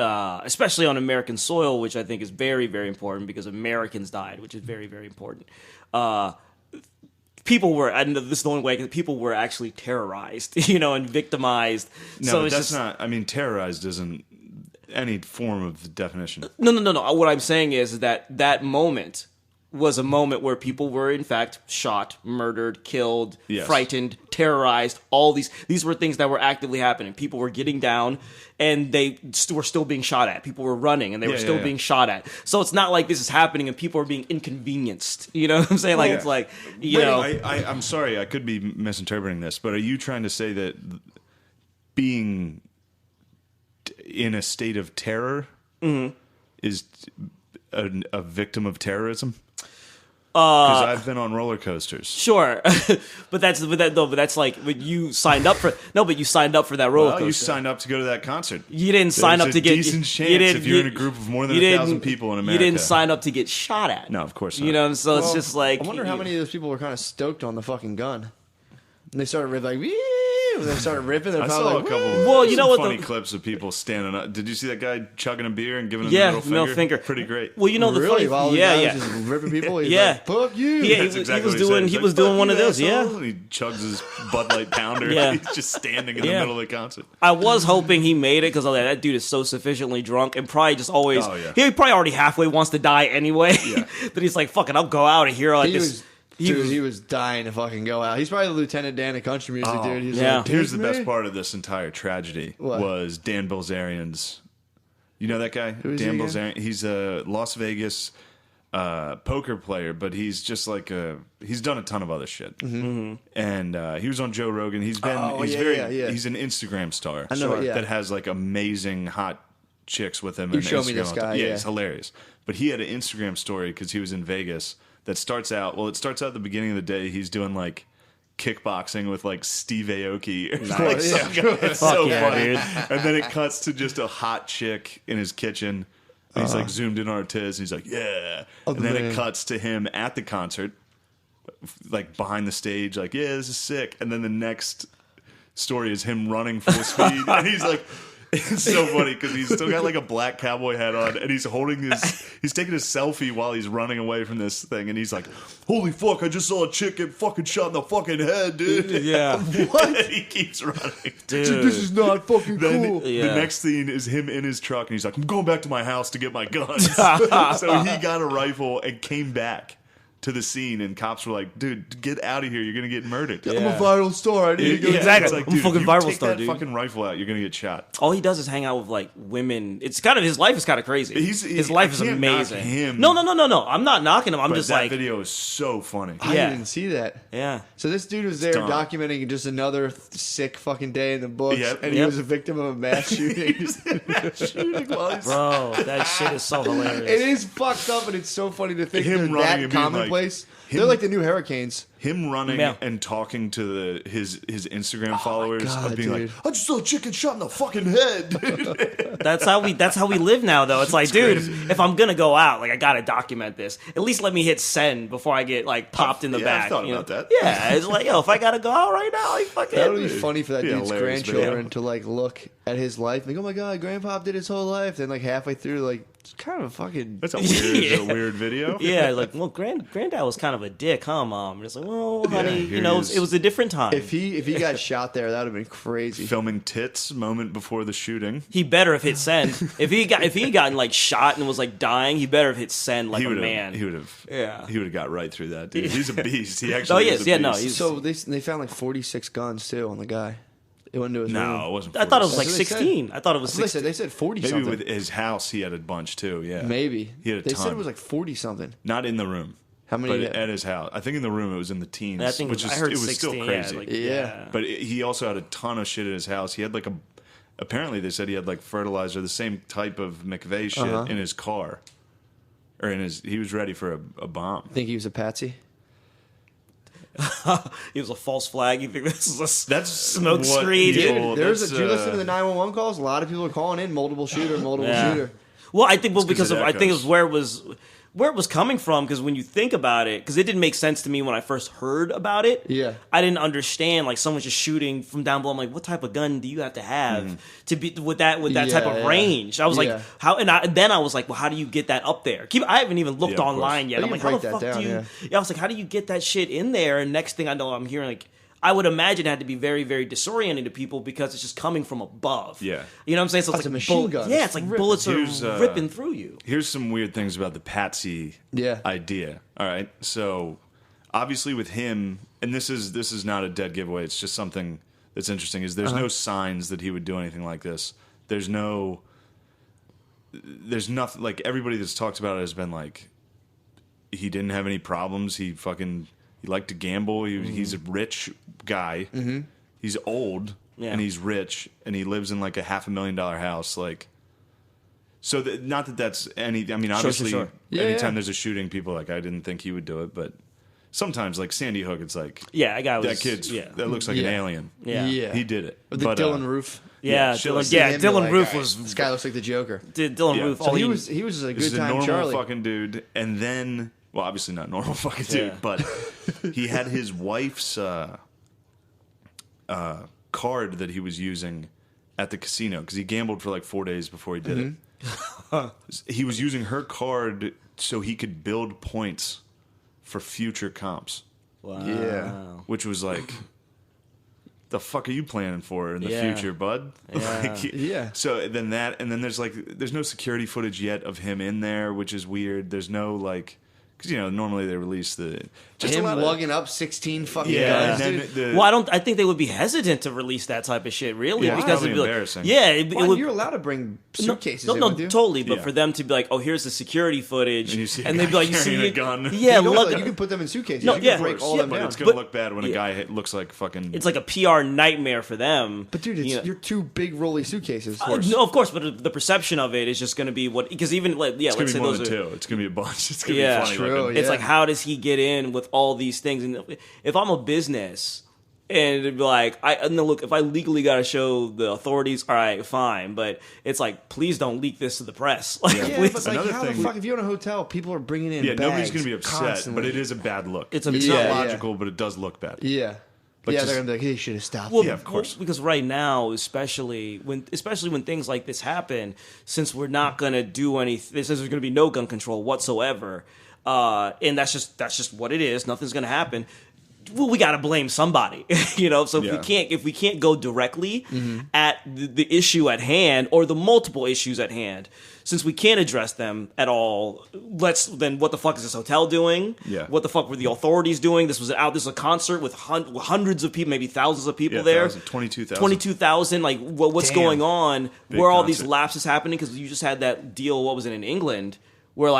especially on American soil, which I think is very, very important because Americans died, which is very, very important. People were, and this is the only way, people were actually terrorized, and victimized. No, so but it's that's just, not. I mean, terrorized isn't any form of the definition. No. What I'm saying is that moment was a moment where people were in fact shot, murdered, killed, Yes. frightened, terrorized. All these were things that were actively happening. People were getting down and they were still being shot at. People were running and they were Yeah, still yeah. being shot at. So it's not like this is happening and people are being inconvenienced. You know what I'm saying? Like Yeah. it's like, I'm sorry, I could be misinterpreting this, but are you trying to say that being in a state of terror is a victim of terrorism? Because I've been on roller coasters. Sure, but that's like when you signed up for but you signed up for that roller Well, coaster. you signed up to go to that concert. You didn't sign There's up to a get decent chance if you're in a group of more than you 1,000 didn't- people in You America. didn't sign up to get shot at. No, of course not. You know, so it's Well, just like I wonder how many of those people were kind of stoked on the fucking gun. And they started ripping like, wee! When they started ripping, they're I probably saw a like, couple. "Woo!" Well, you some know what funny the- clips of people standing up. Did you see that guy chugging a beer and giving him Yeah, the middle finger. Pretty great. Well, you know the really? funny, While the yeah, guy yeah. was just ripping people, he's Yeah. like, fuck you. Yeah, That's exactly was what he doing- said. he He's was like, doing "Fuck one you, of those, yeah. asshole." And he chugs his Bud Light pounder. Yeah. He's just standing in the Yeah. middle of the concert. I was hoping he made it because that dude is so sufficiently drunk and probably just always. Oh, yeah. He probably already halfway wants to die anyway. Yeah. That he's like, "Fuck it, I'll go out of here like He this." was, he was dying to fucking go out. He's probably the Lieutenant Dan of country music, Oh, dude. He's yeah. like, Here's the "Take best me." part of this entire tragedy What? was Dan Bilzerian's. You know that guy? is Dan he again? Bilzerian. He's a Las Vegas poker player, but he's just like he's done a ton of other shit. Mm-hmm. And he was on Joe Rogan. He's been Oh, he's yeah, very yeah. he's an Instagram star. I know, yeah. that has like amazing hot chicks with him. You and showed me Instagram this all the time. guy, Yeah, yeah. he's hilarious. But he had an Instagram story because he was in Vegas that starts out. Well, it starts out at the beginning of the day. He's doing like kickboxing with like Steve Aoki. Or like some guy. It's Fuck so yeah, funny. dude. And then it cuts to just a hot chick in his kitchen. And he's like zoomed in on her tits. And he's like, yeah. And then man. it cuts to him at the concert, like behind the stage, like, yeah, this is sick. And then the next story is him running full speed. And he's like, it's so funny because he's still got like a black cowboy hat on and he's he's taking a selfie while he's running away from this thing. And he's like, holy fuck, I just saw a chick get fucking shot in the fucking head, dude. Yeah. What? And he keeps running. Dude. This is not fucking Then cool. Yeah. the next scene is him in his truck, and he's like, "I'm going back to my house to get my guns." So he got a rifle and came back to the scene, and cops were like, "Dude, get out of here! You're gonna get murdered." I'm a viral star. I need to go. Yeah. Exactly. It's like, I'm a dude, fucking if you viral take star, that dude. fucking rifle out, you're gonna get shot. All he does is hang out with like women. It's kind of his life is kind of crazy. His life I is can't knock amazing. him. No. I'm not knocking him. I'm But just that like, video is so funny. I Yeah. didn't see that. yeah. So this dude was there dumb. documenting just another sick fucking day in the books, Yep. and he Yep. was a victim of a mass shooting. Shooting while he's- Bro, that shit is so hilarious. It is fucked up, and it's so funny to think Him they're running that and being commonplace place. They're like the new Hurricanes. Him running Yeah. and talking to his Instagram followers God, of being dude. like, I just saw a chicken shot in the fucking head. That's how we live now, though. It's like, dude, if I'm gonna go out, like I gotta document this. At least let me hit send before I get like popped in the Yeah, back. I've thought you know? about that. Yeah, it's like, yo, if I gotta go out right now, like fucking. That would be funny for that Yeah, dude's hilarious grandchildren video. to like look at his life and like, oh my god, Grandpa did his whole life. Then like halfway through, like it's kind of a fucking. That's a weird video. Yeah, like, well, granddad was kind of a dick, huh, mom? And it's like, well, honey, here you know, he is. it was a different time. If he got shot there, that would have been crazy. Filming tits moment before the shooting. He better have hit send. If he had gotten like shot and was like dying, he better have hit send like He a would man. have. Yeah. He would have got right through that, dude. He's a beast. He Oh, actually he is is. a Yeah, beast. no, he's- So they found like 46 guns too on the guy. It went into his No, it room. wasn't. I thought it was 46. like That's what they 16. I thought it was That's what they 16. said. They said 40 Maybe something. with his house, he had a bunch too. Yeah, Maybe. He had a they said ton. it was like 40 something. Not in the room. How many? But at his house. I think in the room it was in the teens. I think which is I heard it was 16. still crazy. Yeah, like, Yeah. But he also had a ton of shit at his house. He had like apparently they said he had like fertilizer, the same type of McVeigh shit in his car, or he was ready for a bomb. Think he was a patsy? He was a false flag. You think this is a That's smoke what screen? people- Did that's, you listen to the 911 calls? A lot of people are calling in multiple shooter, multiple Yeah. shooter. Well, I think because it of I think it echoes. was where it was coming from. Because when you think about it, because it didn't make sense to me when I first heard about it. Yeah. I didn't understand like someone's just shooting from down below. I'm like, what type of gun do you have to have to be with that type of Yeah. range? I was Yeah. like, how? And then I was like, well, how do you get that up there? I haven't even looked Yeah, of online course. yet. But I'm you like, can how the break fuck that do down, you? yeah. I was like, how do you get that shit in there? And next thing I know, I'm hearing like. I would imagine it had to be very, very disorienting to people because it's just coming from above. Yeah. You know what I'm saying? So It's it's a like machine gun. Yeah, It's it's like ripping. bullets Here's, are ripping through you. Here's some weird things about the Patsy Yeah. idea. All right, so obviously with him, and this is not a dead giveaway. It's just something that's interesting. Is there's no signs that he would do anything like this. There's nothing. Like everybody that's talked about it has been like, he didn't have any problems. He liked to gamble. He's a rich guy. Mm-hmm. He's old and he's rich and he lives in like a $500,000 house. Like, so not that that's any. I mean, obviously, sure. Yeah, anytime yeah. there's a shooting, people are like, I didn't think he would do it, but sometimes like Sandy Hook, it's like, Yeah, that guy was. that kid's Yeah. that looks like an Yeah. alien. Yeah. He did it. Or the But, Dylan Roof. Yeah, shit Dylan, like yeah, Him, you're Dylan like, Roof "Alright, was This guy looks like the Joker. Dylan Yeah. Roof. So all he was just a This good is a time normal Charlie. fucking dude, and then, well, obviously not normal fucking dude, Yeah. but he had his wife's card that he was using at the casino because he gambled for like 4 days before he did it. He was using her card so he could build points for future comps, Wow. Yeah. which was like, the fuck are you planning for in the Yeah. future, bud? Yeah. Yeah. So then there's no security footage yet of him in there, which is weird. There's no like, because normally they release the just Him a lot of- lugging up 16 fucking yeah, guns, and dude. then the, Well, I think they would be hesitant to release that type of shit, really, Yeah, it's because probably it'd be like, embarrassing. yeah, it Well, would. you're allowed to bring suitcases No, in no, with you. totally. But Yeah. for them to be like, "Oh, here's the security footage," And you see a and they'd be guy like, "You see carrying a it? gun. Yeah, You know, look, like, you can put them in suitcases. No, you yeah, can break of all course, them but down. it's gonna But- look bad when a yeah. guy looks like fucking. it's like a PR nightmare for them." But dude, you know. you're two big rolly suitcases. No, of course, but the perception of it is just going to be what because even like it's gonna let's be say more those than are. two. It's gonna be a bunch. It's gonna Yeah. be funny. True, looking. yeah. It's like, how does he get in with all these things? And if I'm a business, and it'd be like, look, if I legally got to show the authorities, all right, fine. But it's like, please don't leak this to the press. Like, Yeah, please. but like, Another how the thing- fuck, if you're in a hotel, people are bringing in Yeah, nobody's bags gonna be upset, constantly. but it is a bad look. It's It's a- not yeah, logical, but it does look bad. Yeah. Like, yeah, just- they're gonna be like, he should have stopped. Well, him. Yeah, of course. because right now, especially when things like this happen, since we're not gonna do anything, since there's gonna be no gun control whatsoever, and that's just what it is. Nothing's gonna happen. Well, we gotta blame somebody, So Yeah. if we can't go directly at the issue at hand or the multiple issues at hand, since we can't address them at all, then what the fuck is this hotel doing? Yeah. What the fuck were the authorities doing? This was a concert with hundreds of people, maybe thousands of people Yeah, there. 22,000. 22,000. Like, what's Damn. going on? Big Where are all these concert. lapses happening? Because you just had that deal. What was it in England? Where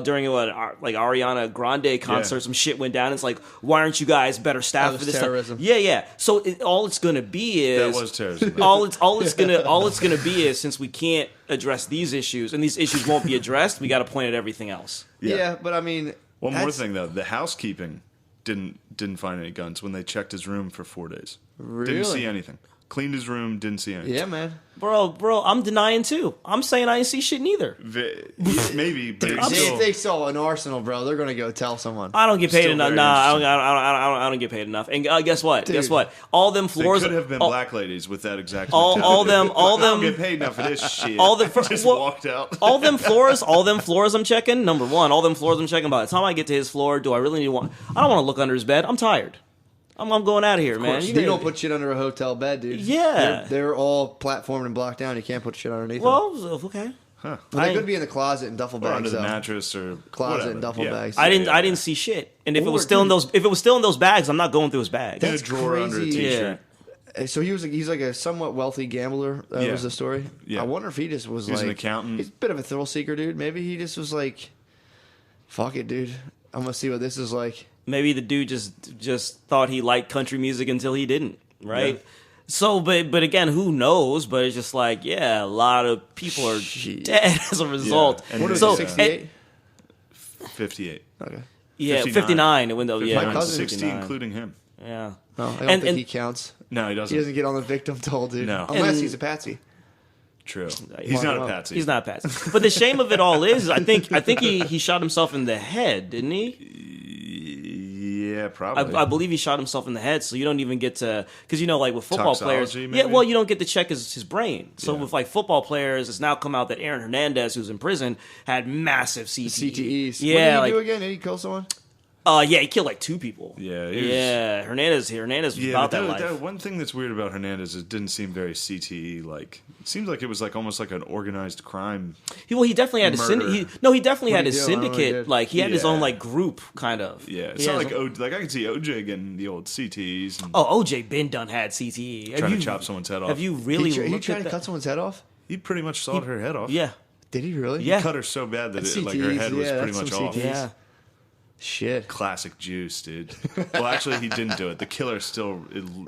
during like Ariana Grande concert, Yeah. some shit went down. It's like, why aren't you guys better That staffed was for this? terrorism. Yeah. So all it's gonna be is That was terrorism. all it's gonna be is since we can't address these issues and these issues won't be addressed, we got to point at everything else. Yeah. but I mean, One more thing though, the housekeeping didn't find any guns when they checked his room for 4 days. Really? Didn't see anything. Cleaned his room, didn't see anything. Yeah, man. Bro, I'm denying too. I'm saying I didn't see shit neither. Maybe, but it's If still, they saw an arsenal, bro, they're gonna go tell someone. I don't get paid Still enough. very Nah, interesting. I don't get paid enough. And guess what? Dude. Guess what? All them they floors could have been all, black ladies with that exact all mentality. them- all I don't them- get paid enough for this shit. all the- just well, walked out. all them floors I'm checking. Number one, all them floors I'm checking. By the time I get to his floor, do I really need one? I don't want to look under his bed. I'm tired. I'm going out of here, man. You don't put shit under a hotel bed, dude. Yeah. They're all platformed and blocked down. You can't put shit underneath them. Well, okay. But they could be in the closet and duffel Or under bags, the though. mattress or Closet whatever. and duffel Yeah. bags. I Yeah. didn't see shit. And if it Or, was still in dude- those bags, I'm not going through his bag. In a That's drawer under a crazy. t-shirt. So he's like a somewhat wealthy gambler. That Yeah. was the story. Yeah. I wonder if he just was He was like an accountant. He's a bit of a thrill seeker, dude. Maybe he just was like, "Fuck it, dude. I'm gonna see what this is like." Maybe the dude just thought he liked country music until he didn't, right? Yeah. So, but again, who knows? But it's just like, yeah, a lot of people are Shit. dead as a result. And What was so, it, 68? 58. Okay. yeah, 59. 59. It went though, yeah, 59, cousin- 60 59. including him. Yeah. No, I don't And- think and- he counts. No, he doesn't. He doesn't get on the victim toll, dude. No. Unless And- he's a patsy. True. Mark He's not him a up. patsy. He's not patsy. But the shame of it all is, I think he shot himself in the head, didn't he? Yeah, probably. I believe he shot himself in the head, so you don't even get to, because like with football players, Toxology, yeah, maybe? well, you don't get to check his brain. So Yeah. with like football players, it's now come out that Aaron Hernandez, who's in prison, had massive CTE. CTEs. Yeah, What did he like do again? Did he kill someone? yeah, he killed like 2 people. Yeah, he was- yeah, Hernandez was Yeah, about but that life. that one thing that's weird about Hernandez is it didn't seem very CTE like. It seems like it was like almost like an organized crime. He definitely had a Murder. he definitely had What'd his he do? I don't know what he syndicate. did. Like he had his Yeah. own like group kind of. Yeah, it's He not had like his own- like I could see OJ getting the old CTEs and Oh, OJ Ben done had CTE. Have trying you- to chop someone's head off. Have you really He looked tried at to that? cut someone's head off? He pretty much sawed her head off. Yeah, Did he really? Yeah. Cut her so bad that That's it, like her CTEs, head was yeah, pretty that's much some off. CTEs. yeah. Shit. Classic juice, dude. Well, actually, he didn't do it. The killer still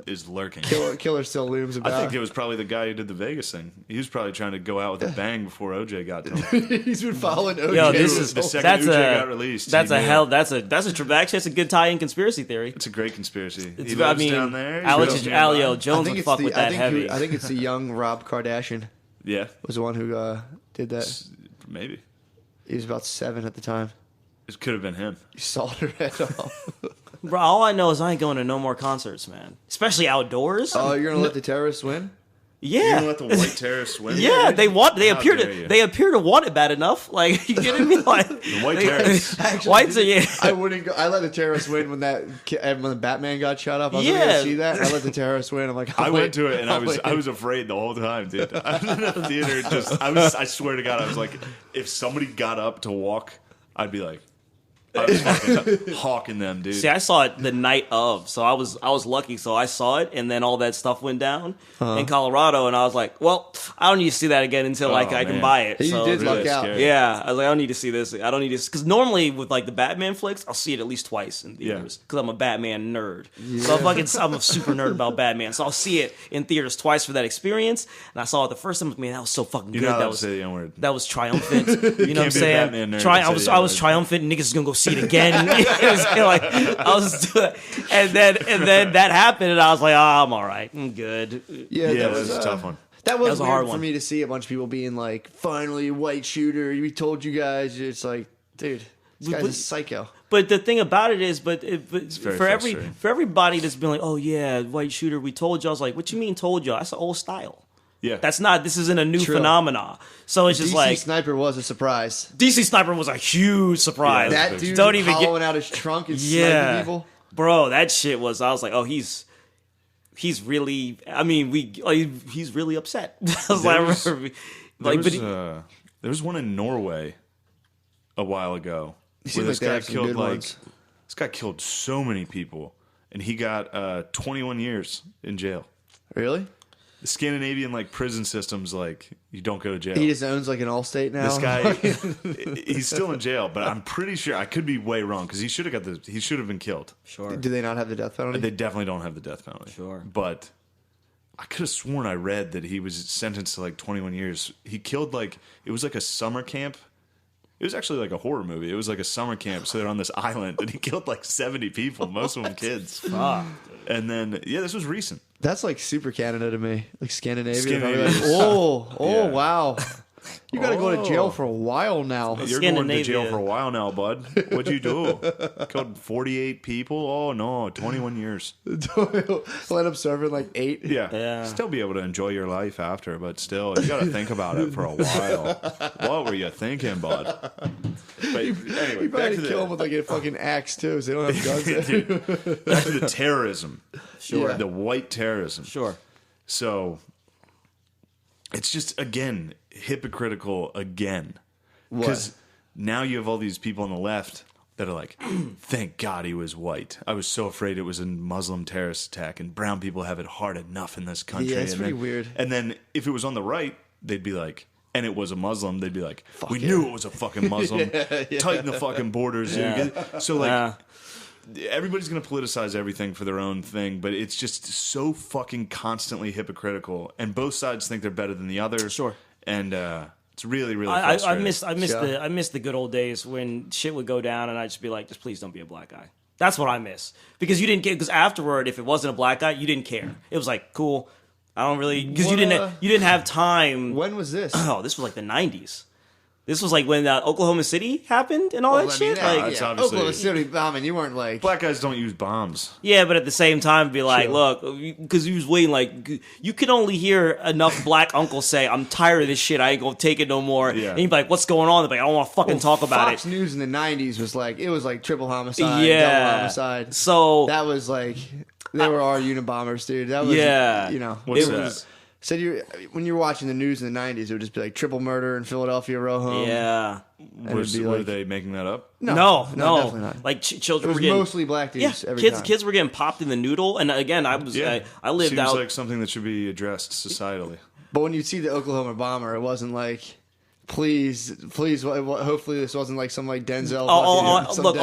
is lurking. Killer still looms I about. think it was probably the guy who did the Vegas thing. He was probably trying to go out with a bang before OJ got to him. He's been following OJ. Yo, this is The second that's OJ a got released, that's he a knew. hell that's a actually that's a good tie-in conspiracy theory. It's a great conspiracy. It's, He I lives mean, down there. He Alex lives nearby. Alio I Jones think would it's fuck the with that I heavy. think it's the young Rob Kardashian Yeah, was the one who did that. maybe. He was about 7 at the time. It could have been him. He sawed her head off. Bro, all I know is I ain't going to no more concerts, man. Especially outdoors. Oh, you're gonna let the terrorists win? You're yeah. gonna let the white terrorists win? Yeah, they How appear dare to you. they appear to want it bad enough. Like, you kidding me? Like The white terrorists. Actually, whites are yeah. I wouldn't go. I let the terrorists win when when Batman got shot up. I was gonna Yeah. go see that. I let the terrorists win. I'm like, I went to it and I'll win. I was afraid the whole time, dude. I was in the theater just I swear to God, I was like, if somebody got up to walk, I'd be like, I was fucking hawking them, dude. See, I saw it the night of, so I was lucky. So I saw it, and then all that stuff went down in Colorado, and I was like, "Well, I don't need to see that again until like Oh, I can man. buy it." You so, did really luck out. scary. yeah, I was like, "I don't need to see this. I don't need to," because normally with like the Batman flicks, I'll see it at least twice in theaters because I'm a Batman nerd. So I'm a super nerd about Batman, so I'll see it in theaters twice for that experience. And I saw it the first time. Man, that was so fucking You're good. not That allowed to was say the N word. that was triumphant. You know what I'm be a saying? Batman nerd I and was say I was that. triumphant. Niggas is gonna go see it again. It was like I was doing, and then that happened, and I was like, oh, I'm all right, I'm good. Yeah, Yeah, that was a was tough one. That was was a weird hard for one. me to see a bunch of people being like, "Finally, a white shooter. We told you guys." It's like, dude, this guy's a psycho. But the thing about it is, but very for frustrating. everybody that's been like, oh yeah, white shooter, we told you. I was like, what you mean told you? That's an old style. Yeah. This isn't a new True. phenomena. So it's just DC like Sniper was a surprise. DC Sniper was a huge surprise. Yeah, That dude Don't even get- hollowing out his trunk and Yeah. sniping people. Bro, that shit was. I was like, oh, he's really. I mean, he's really upset. I was like, I was- remember, There was one in Norway a while ago seems where like this they guy have some killed good ones. this guy killed so many people, and he got 21 years in jail. Really? The Scandinavian prison systems, you don't go to jail. He just owns like an Allstate now. This guy, he's still in jail, but I'm pretty sure I could be way wrong because he should have been killed. sure. Do they not have the death penalty? They definitely don't have the death penalty. Sure. But I could have sworn I read that he was sentenced to 21 years. He killed it was like a summer camp It was actually like a horror movie. It was like a summer camp. So they're on this island, and he killed like 70 people, most of them kids. And then, yeah, this was recent. That's like super Canada to me, like Scandinavia. Scandinavia. Like, Yeah. wow. You got to go to jail for a while now. You're going to Scandinavia. jail for a while now, bud. What'd you do? Killed 48 people? Oh, no, 21 years. Let him serving like 8. Yeah. Still be able to enjoy your life after, but still, you got to think about it for a while. What were you thinking, bud? But anyway, You back probably to, kill him with like a fucking axe too, so they don't have guns. back to the terrorism. Sure. The white terrorism. Sure. So it's just, again, hypocritical again. Because now you have all these people on the left that are like, thank God he was white. I was so afraid it was a Muslim terrorist attack, and brown people have it hard enough in this country. Yeah, it's And pretty then- weird. And then if it was on the right, they'd be like, and it was a Muslim, they'd be like, we yeah. knew it was a fucking Muslim. Tighten the fucking borders. Yeah. So, like, Yeah. everybody's going to politicize everything for their own thing, but it's just so fucking constantly hypocritical, and both sides think they're better than the other. Sure. And it's really, really I frustrating. I miss the good old days when shit would go down and I'd just be like, just please don't be a black guy. That's what I miss. Because you didn't get, because afterward, if it wasn't a black guy, you didn't care. It was like, cool. I don't really, because you didn't have time. When was this? Oh, this was like the 90s. This was like when Oklahoma City happened and all that shit. Like, it's obviously- Oklahoma City bombing. You weren't like Black guys don't use bombs. yeah, but at the same time, be like, Chill. look, because he was waiting. Like, you can only hear enough black uncles say, "I'm tired of this shit. I ain't gonna take it no more." Yeah. And you'd be like, "What's going on?" They're like, "I don't want to fucking talk about Fox it." News in the '90s was like it was like triple homicide, Yeah. double homicide. So That was like they were our Unabombers, dude. That was Yeah. you know. What's it that? was Said you when you were watching the news in the '90s, it would just be like triple murder in Philadelphia row home. yeah. it'd be Were like- they making that up? No, definitely not. Like It children was were getting mostly black dudes. yeah. every Kids time. kids were getting popped in the noodle. And again, I was Yeah. I lived Seems out. like something that should be addressed societally. But when you see the Oklahoma bomber, it wasn't like, please, hopefully this wasn't like some like Denzel. Look,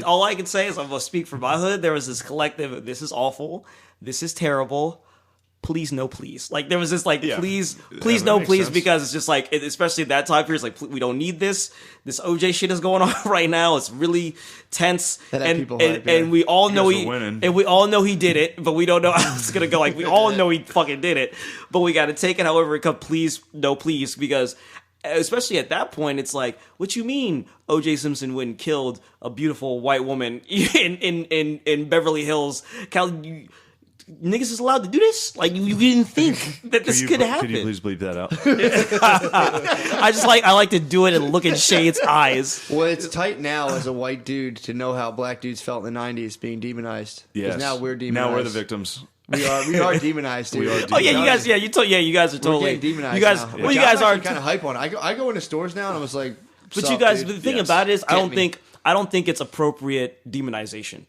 all I can say is I'm gonna speak for my hood. There was this collective. This is awful. This is terrible. Please, no, please. Like there was this like, Yeah. please, that no, makes please, sense. because it's just like, especially at that time period, it's like we don't need this. This OJ shit is going on right now. It's really tense, That had and people and, hype, yeah. and we all know guys he were winning. and we all know he did it, but we don't know how it's gonna go. Like we all know he fucking did it, but we got to take it however it comes. Please, no, please, because. Especially at that point, it's like, what you mean O.J. Simpson went and killed a beautiful white woman in Beverly Hills? Niggas is allowed to do this? Like, you didn't think that this could happen. Could you please bleep that out? I like to do it and look in Shade's eyes. Well, it's tight now as a white dude to know how black dudes felt in the '90s being demonized. 'Cause Yes. now we're demonized. Now we're the victims. We are demonized, dude. We are Oh yeah, you guys, you guys are We're totally. getting demonized You guys, now. well, you guys are. kind of hype on it. I go into stores now and I was like, But "Sup, you guys, dude?" but the thing Yes. about it is, I Get don't me. think it's appropriate demonization.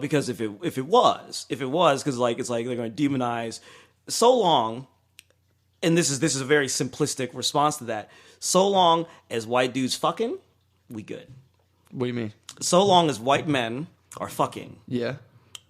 Because if it was, because like it's like they're going to demonize so long, and this is a very simplistic response to that. So long as white dudes fucking, we good. What do you mean? So long as white men are fucking, Yeah,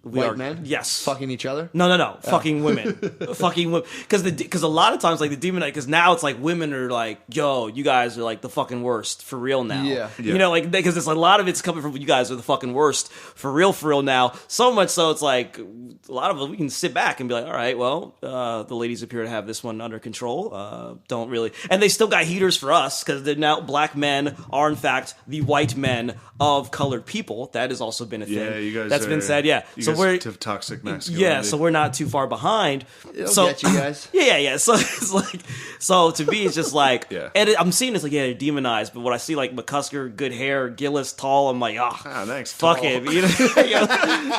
we white are men, yes, fucking each other. No. Fucking women. Fucking women. Because a lot of times, like, the demon, because now it's like women are like, yo, you guys are like the fucking worst for real now. Yeah. You know, like, because it's a lot of it's coming from you guys are the fucking worst for real now. So much so it's like, a lot of it, we can sit back and be like, all right, well, the ladies appear to have this one under control. Don't really. And they still got heaters for us because they're now black men are, in fact, the white men of colored people. That has also been a thing. Yeah, you guys. That's been said, yeah. You So guys we're. have toxic masculinity. Yeah, so we're not too far behind. It'll so get you guys. yeah. So it's like, so to me, it's just like, Yeah. and I'm seeing this like, yeah, they're demonized. But when I see like McCusker, good hair, Gillis, tall, I'm like, Ah, thanks. fuck Tall. it. You know,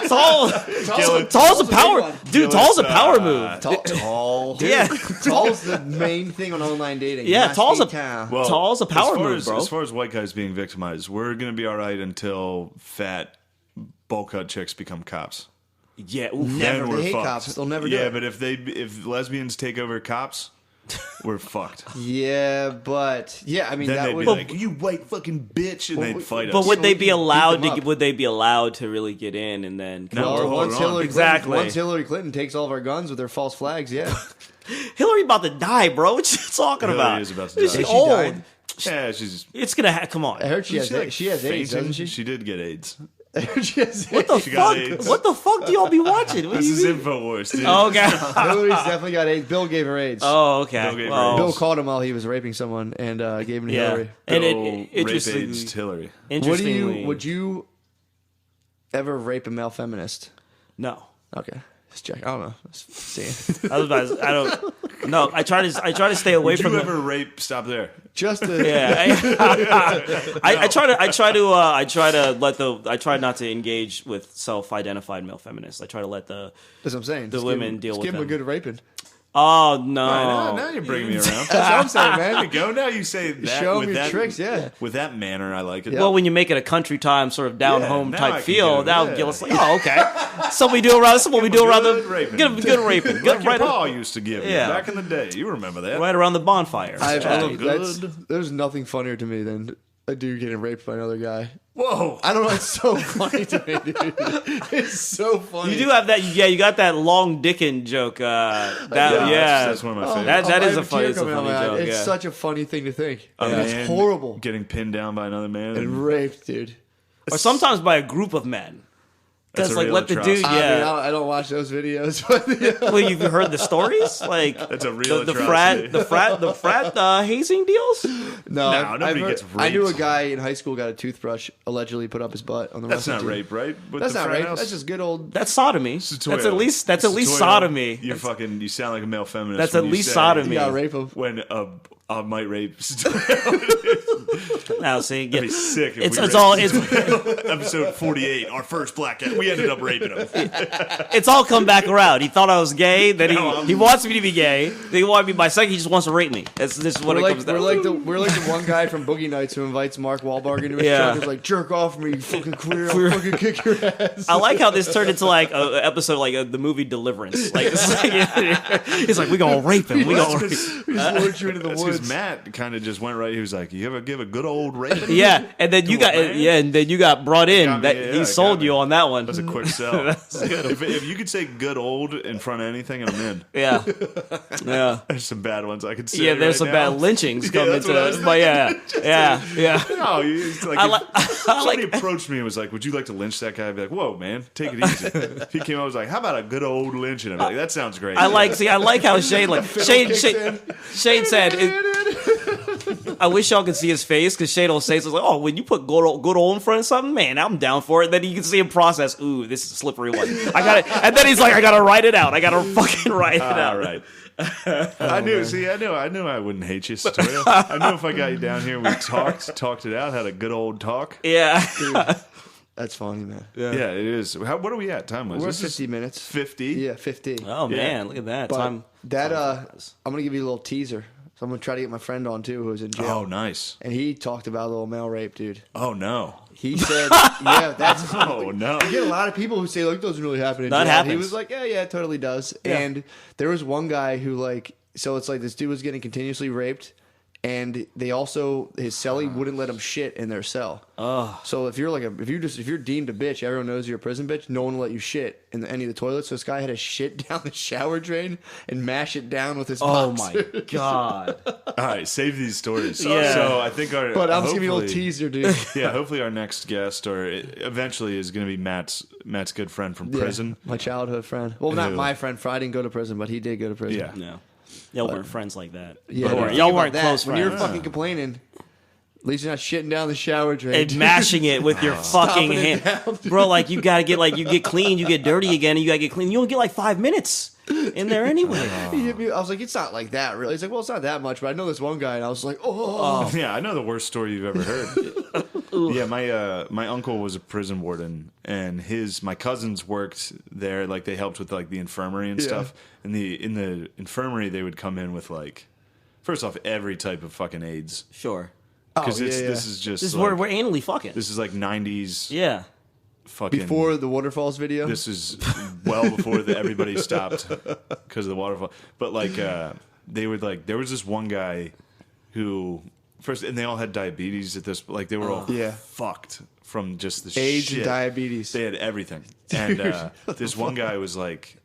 tall, Gillis. tall's a power, one. dude. Tall's a power move. Tall. Yeah, Tall's the main thing on online dating. Yeah, Must tall's be a- tall. Well, Tall's a power as far move, as, bro. As far as white guys being victimized, we're gonna be all right until fat, bowl cut chicks become cops. yeah. Oof. Then Never. we're They hate fucked. cops. They'll never do Yeah, it. but if lesbians take over cops, we're fucked. Yeah, but yeah, I mean Then that they'd would be like, "You white fucking bitch," and they'd fight But us. would they So be you beat allowed them to? up. Would they be allowed to really get in and then? No, Well, we're holding once on. Hillary, Exactly. Clinton, once Hillary Clinton takes all of our guns with their false flags, yeah. Hillary about to die, bro. What you talking Hillary about? is about to Is die. she She old? died? Yeah, she's. It's gonna come on. I heard she has AIDS, fainting. doesn't she? She did get AIDS. I heard she has What the AIDS. She got fuck? AIDS. What the fuck do y'all be watching? What do This you is mean? InfoWars, dude. Oh, okay. Hillary's definitely got AIDS. Bill gave her AIDS. Oh, okay. Bill gave her Well, AIDS. Bill caught him while he was raping someone and gave him to yeah. Hillary. And Bill rape interestingly, aged Hillary. What do interestingly, you? Would you ever rape a male feminist? no. Okay, just check. I don't know. Just seeing. I was about to, I don't. No, I try to stay away Would from you the- ever rape? Stop there. Just to, Yeah, I try not to engage with self-identified male feminists. I try to let the. That's what I'm saying. The Just women give, deal just with give him a them. good raping. Oh no! Now you're bringing me around. That's what I'm saying, There you man. go. Now you say that Show with me your that tricks, yeah. With that manner, I like it. Well, when you make it a country time sort of down Yeah, home now I type can feel, do it, now yeah. it's like, oh, okay. So we do around. So what we do around Good the raping. good raping, like good, your right, pa used to give you Yeah. back in the day. You remember that? right around the bonfire. Good. There's nothing funnier to me than a dude getting raped by another guy. Whoa! I don't know. It's so funny to me, dude. It's so funny. You do have that, yeah. You got that long dickin' joke. That yeah, that's one of my Oh, favorites. That I is have a funny, tear it's a coming out funny my eye. joke. It's Yeah. such a funny thing to think. A And it's man horrible. Getting pinned down by another man. And raped, dude. Or sometimes by a group of men. That's Because a like real let the dude, atrocity. I mean, yeah. I don't watch those videos, but yeah. Well, you've heard the stories, like That's a real the atrocity. frat hazing deals. No, nobody I've heard- gets I knew a raped. guy in high school got a toothbrush allegedly put up his butt on the That's wrestling not team. rape, right? With That's the not frat rape. house? That's just good old. That's sodomy. Satoya. That's at least Satoya, sodomy. You fucking. You sound like a male feminist. That's when at you least say sodomy. You gotta rape him. When I might rape. That'd Now see, yeah, be sick. If it's we it's all raped- it's episode 48, our first black cat. We ended up raping him. it's all come back around. He thought I was gay. Then No, I'm- he wants me to be gay. Then he wanted me bisexual. He just wants to rape me. This is what We're it like, comes down. we're like the one guy from Boogie Nights who invites Mark Wahlberg into his Yeah. truck. He's like, jerk off me, you fucking queer. I'll fucking kick your ass. I like how this turned into like an episode like the movie Deliverance. Like, it's like he's like, we gonna rape him. We gonna rape him. He just lured you into the That's because woods. Matt kind of just went right. He was like, "You ever give a good old raping?" Yeah, and then you got man. and then you got brought in. Got me, That yeah, he got sold me. you on that one. That's a quick sell. If you could say "good old" in front of anything, I'm in. Yeah, yeah. There's some bad ones I could say. Yeah, there's right some now. bad lynchings coming that's what I was to, but yeah. No, it's like I if like- I somebody like- approached me and was like, "Would you like to lynch that guy?" I'd be like, "Whoa, man, take it easy." If he came out and was like, "How about a good old lynch?" And I'd be like, "That sounds great." I like how Shane Shane said. I wish y'all could see his face because Shane will say something like, "Oh, when you put good old in front of something, man, I'm down for it." Then you can see him process. Ooh, this is a slippery one. I got it, and then he's like, "I gotta write it out. I gotta fucking write it out." All right. I knew. man. See, I knew I wouldn't hate you, Satoya. I knew if I got you down here, we talked it out, had a good old talk. Yeah. That's funny, man. Yeah, it is. What are we at time wise? We're This is 50 minutes. 50. Yeah, 50. Oh man, look at that. But Time. that time flies. I'm gonna give you a little teaser. So I'm gonna try to get my friend on too, who's in jail. Oh, nice. And he talked about a little male rape, dude. Oh no. He said, "Yeah, that's." Oh no. I get a lot of people who say, "Look, it doesn't really happen in That jail." happens. He was like, "Yeah, it totally does." Yeah. And there was one guy who so it's like this dude was getting continuously raped, and they also his cellie wouldn't let him shit in their cell. Oh. So if you're if you're deemed a bitch, everyone knows you're a prison bitch. No one will let you shit in any of the toilets. So this guy had to shit down the shower drain and mash it down with his. Oh boxer. my god. All right, save these stories. Yeah. So I think our. But I'm just giving you a little hopefully- teaser, dude. Yeah, hopefully our next guest or eventually is going to be Matt's good friend from prison. Yeah, my childhood friend. Well, not Who- my friend. I didn't go to prison, but he did go to prison. Yeah. No. Y'all weren't friends like that. Yeah, Y'all but weren't, think y'all about weren't that. close When friends. you're fucking complaining, at least you're not shitting down the shower drain. And mashing it with your fucking Stomping it hand, bro. Like you gotta get you get clean, you get dirty again, and you gotta get clean. You don't get like 5 minutes in there anyway. He hit me. I was like, it's not like that, really. He's like, well, it's not that much, but I know this one guy, and I was like, oh. Yeah, I know the worst story you've ever heard. Yeah, my uncle was a prison warden, and my cousins worked there. Like they helped with like the infirmary and Yeah. stuff. And in the infirmary, they would come in with like, first off, every type of fucking AIDS. Sure. Because Oh, yeah, yeah. this is just This is like, we're anally fucking. this is like 90s Yeah. fucking Before the waterfalls video. This is well before everybody stopped because of the waterfall. But like they would like there was this one guy who first and they all had diabetes at this like they were all Yeah. fucked from just the AIDS shit. and diabetes. They had everything. And this one guy was like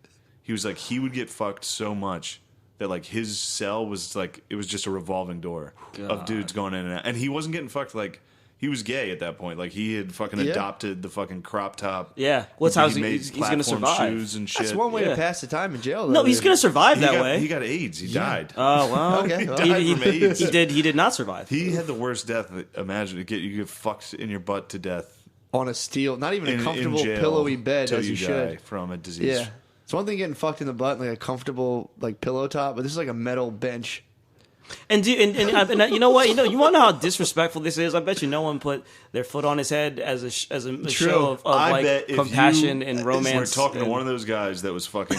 he would get fucked so much that like his cell was like it was just a revolving door of dudes going in and out, and he wasn't getting fucked like. He was gay at that point. Like he had fucking adopted the fucking crop top. Yeah. What's how he's going to platform survive? shoes and shit. That's one way Yeah. to pass the time in jail. Though, No, he's going to survive He that got, way. He got AIDS. He died. Oh well. Okay, well. Died from AIDS. He did not survive. He had the worst death. Imagine you get fucked in your butt to death on a steel, not even in a comfortable jail pillowy bed till as you die should. from a disease. Yeah, it's one thing getting fucked in the butt, like a comfortable like pillow top, but this is like a metal bench. And you know what? You want to know how disrespectful this is? I bet you no one put their foot on his head as a show of I like bet if compassion you, and romance. We're talking to and- one of those guys that was fucking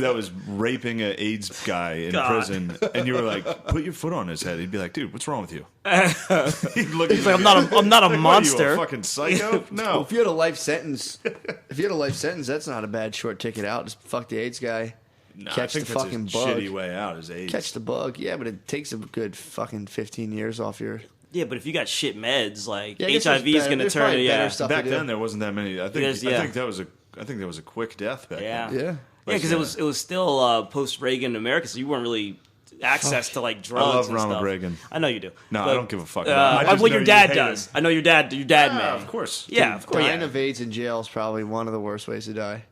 that was raping an AIDS guy in prison, and you were like, "Put your foot on his head." He'd be like, "Dude, what's wrong with you?" He'd look He's at like, you. I'm not a Like, what are monster. you, a fucking psycho? No. If you had a life sentence, that's not a bad short ticket out. Just fuck the AIDS guy, No, catch I the think that's fucking a bug, shitty way out is AIDS. catch the bug. Yeah, but it takes a good fucking 15 years off your. Yeah, but if you got shit meds, like Yeah, I guess HIV there's is better- going to there's turn. probably Yeah, better stuff. Back to do. then, there wasn't that many. I think. Yes, yeah. I think that was a quick death back yeah, then. Yeah. Yeah, because it was still post Reagan America, so you weren't really access to like drugs. love and Ronald stuff. Reagan. I know you do. No, But, I don't give a fuck about him. I just well, know your you dad hate does. him. I know your dad may. Of course. Yeah, of course. Dying Yeah. of AIDS in jail is probably one of the worst ways to die.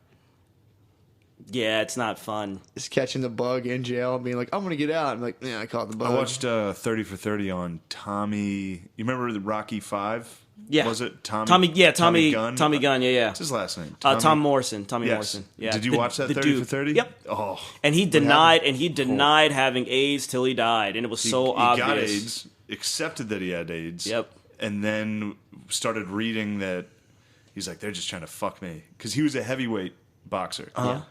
Yeah, it's not fun. Just catching the bug in jail and being like, I'm going to get out. I'm like, yeah, I caught the bug. I watched 30 for 30 on Tommy. You remember the Rocky 5? Yeah. Was it Tommy? Tommy Gunn? Gunn. Yeah, yeah. What's his last name? Tom Morrison. Tommy Yes. Morrison. Yeah. Did you watch that the 30 for dude. 30? Yep. Oh. And he denied having AIDS till he died, and it was so he obvious. got AIDS, accepted that he had AIDS. Yep. And then started reading that he's like, they're just trying to fuck me. Because he was a heavyweight boxer. Yeah.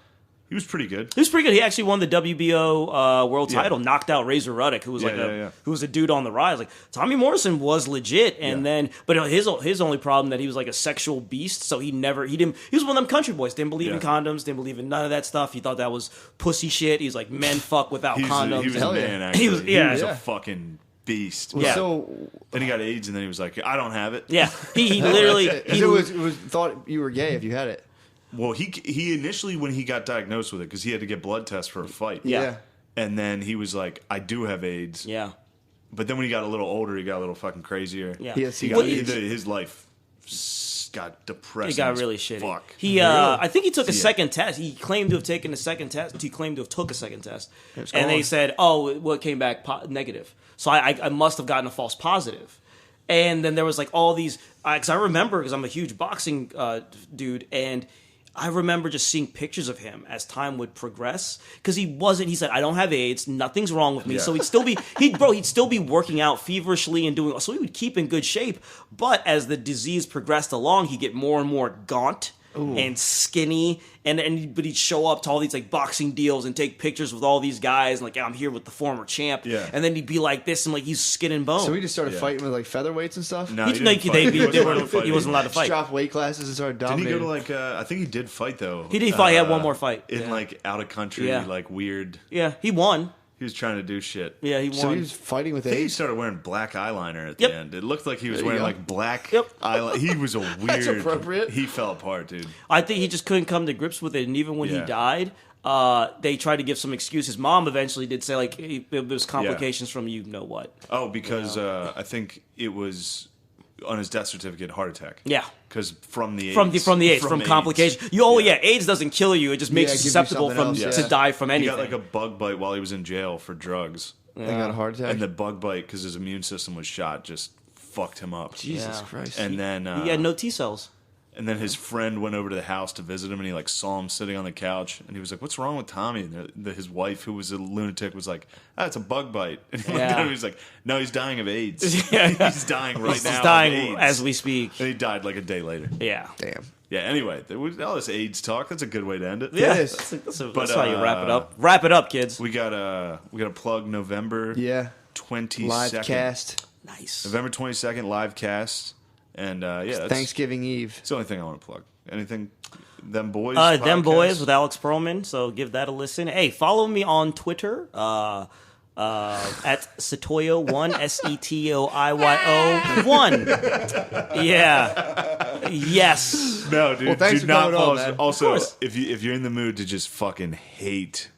He was pretty good. He was pretty good. He actually won the WBO world Yeah. title, knocked out Razor Ruddock, who was Yeah. who was a dude on the rise. Like Tommy Morrison was legit, and then but his only problem that he was like a sexual beast. So he was one of them country boys. Didn't believe in Yeah. condoms. Didn't believe in none of that stuff. He thought that was pussy shit. He's like men fuck without condoms. He was a Hell yeah. man, actually. He was- yeah. a Yeah. fucking beast. Yeah. So, Then he got AIDS, and then he was like, I don't have it. Yeah, he literally it was thought you were gay if you had it. Well, he initially, when he got diagnosed with it, because he had to get blood tests for a fight. Yeah. And then he was like, I do have AIDS. yeah. But then when he got a little older, he got a little fucking crazier. Yeah. He has He CTE. got, AIDS. his life got depressing. It got as really shitty. Fuck. He, I think he took a Yeah. second test. He claimed to have taken a second test. He claimed to have took a second test, It's and they gone. said, "Oh, well, it came back negative." So I must have gotten a false positive. And then there was like all these, because I remember, because I'm a huge boxing dude, and I remember just seeing pictures of him as time would progress, because he said, I don't have AIDS, nothing's wrong with me. Yeah. So he'd still be working out feverishly and doing, so he would keep in good shape. But as the disease progressed along, he'd get more and more gaunt and skinny, but he'd show up to all these like boxing deals and take pictures with all these guys, and like, I'm here with the former champ. Yeah. And then he'd be like this, and like he's skin and bone. So he just started Yeah. fighting with like featherweights and stuff. No, He- he no, didn't they- fight. they- He wasn't they allowed were- to fight he wasn't allowed to Just fight. dropped weight classes and started Didn't he dominating. go to like? I think he did fight though. He did fight. He had one more fight. in Yeah. like out of country, Yeah. like weird. Yeah, he won. He was trying to do shit. Yeah, he won. So he was fighting with I think he AIDS. started wearing black eyeliner at Yep. the end. It looked like he was There you wearing go. like black Yep. eyeliner. He was a weird. appropriate. He fell apart, dude. I think he just couldn't come to grips with it, and even when he Yeah. died, they tried to give some excuse. His mom eventually did say like it was complications from you know what. Oh, because I think it was on his death certificate, heart attack. Yeah. Because from the AIDS. From the AIDS, from AIDS. complications. AIDS doesn't kill you; it just makes Yeah, you give you susceptible something else, to yeah. die from He anything. got like a bug bite while he was in jail for drugs. They got a heart attack. And the bug bite, because his immune system was shot, just fucked him up. Jesus Yeah. Christ. And then he had no T cells. And then his friend went over to the house to visit him, and he like saw him sitting on the couch, and he was like, "What's wrong with Tommy?" And his wife, who was a lunatic, was like, "Ah, it's a bug bite." And he looked at him, and he was like, "No, he's dying of AIDS. He's dying right now. He's of dying AIDS." as we speak. And he died like a day later. Yeah. Damn. Yeah. Anyway, there was all this AIDS talk. That's a good way to end it. Yeah, It is. that's how you wrap it up. Wrap it up, kids. We got to plug November Yeah. 22nd. Live cast. Nice. November 22nd live cast, and that's Thanksgiving Eve. It's the only thing I want to plug. Anything? Them Boys. Them podcast? Boys with Alex Perlman. So give that a listen. Hey, follow me on Twitter at Setoyo1, SETOIYO1. Yeah. Yes. No, dude. Well, thanks do for not coming on, follow. man. Also, course. if you're in the mood to just fucking hate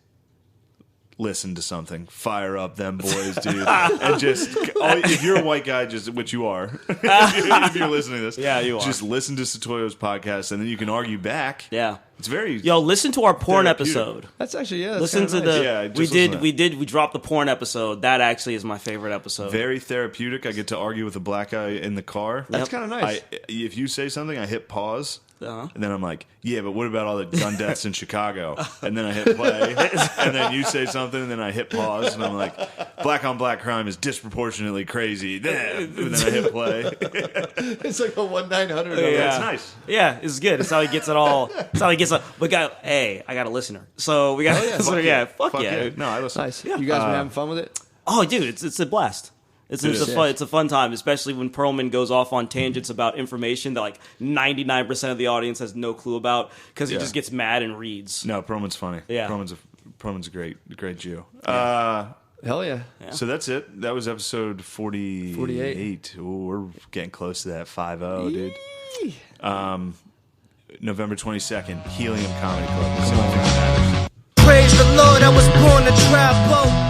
listen to something. Fire up them boys, dude. And just, if you're a white guy, which you are, if you're listening to this, Yeah, you are. Just listen to Satoyo's podcast, and then you can argue back. Yeah. It's very. Yo, listen to our porn Therapeutic. episode. That's actually that's Listen to kinda nice. the Yeah, just listen to that. we dropped the porn episode. That actually is my favorite episode. Very therapeutic. I get to argue with a black guy in the car. That's kind of nice. If you say something, I hit pause. Uh-huh. And then I'm like, yeah, but what about all the gun deaths in Chicago? And then I hit play. And then you say something, and then I hit pause. And I'm like, black on black crime is disproportionately crazy. And then I hit play. It's like a 1-900. Yeah. That's nice. Yeah, it's good. It's how he gets it all. It's how he gets it. But hey, I got a listener. So we got a listener. Yeah, fuck yeah. No, I listen. Nice. You guys been having fun with it? Oh, dude, it's a blast. It's is. a fun time, especially when Perlman goes off on tangents about information that like 99% of the audience has no clue about because he Yeah. just gets mad and reads. No, Perlman's funny. Yeah. Perlman's a great Jew. Hell yeah. So that's it. That was episode 48. Ooh, we're getting close to that 50, dude. November 22nd, Helium Comedy Club. That's the only thing that matters. Praise the Lord, I was born to travel.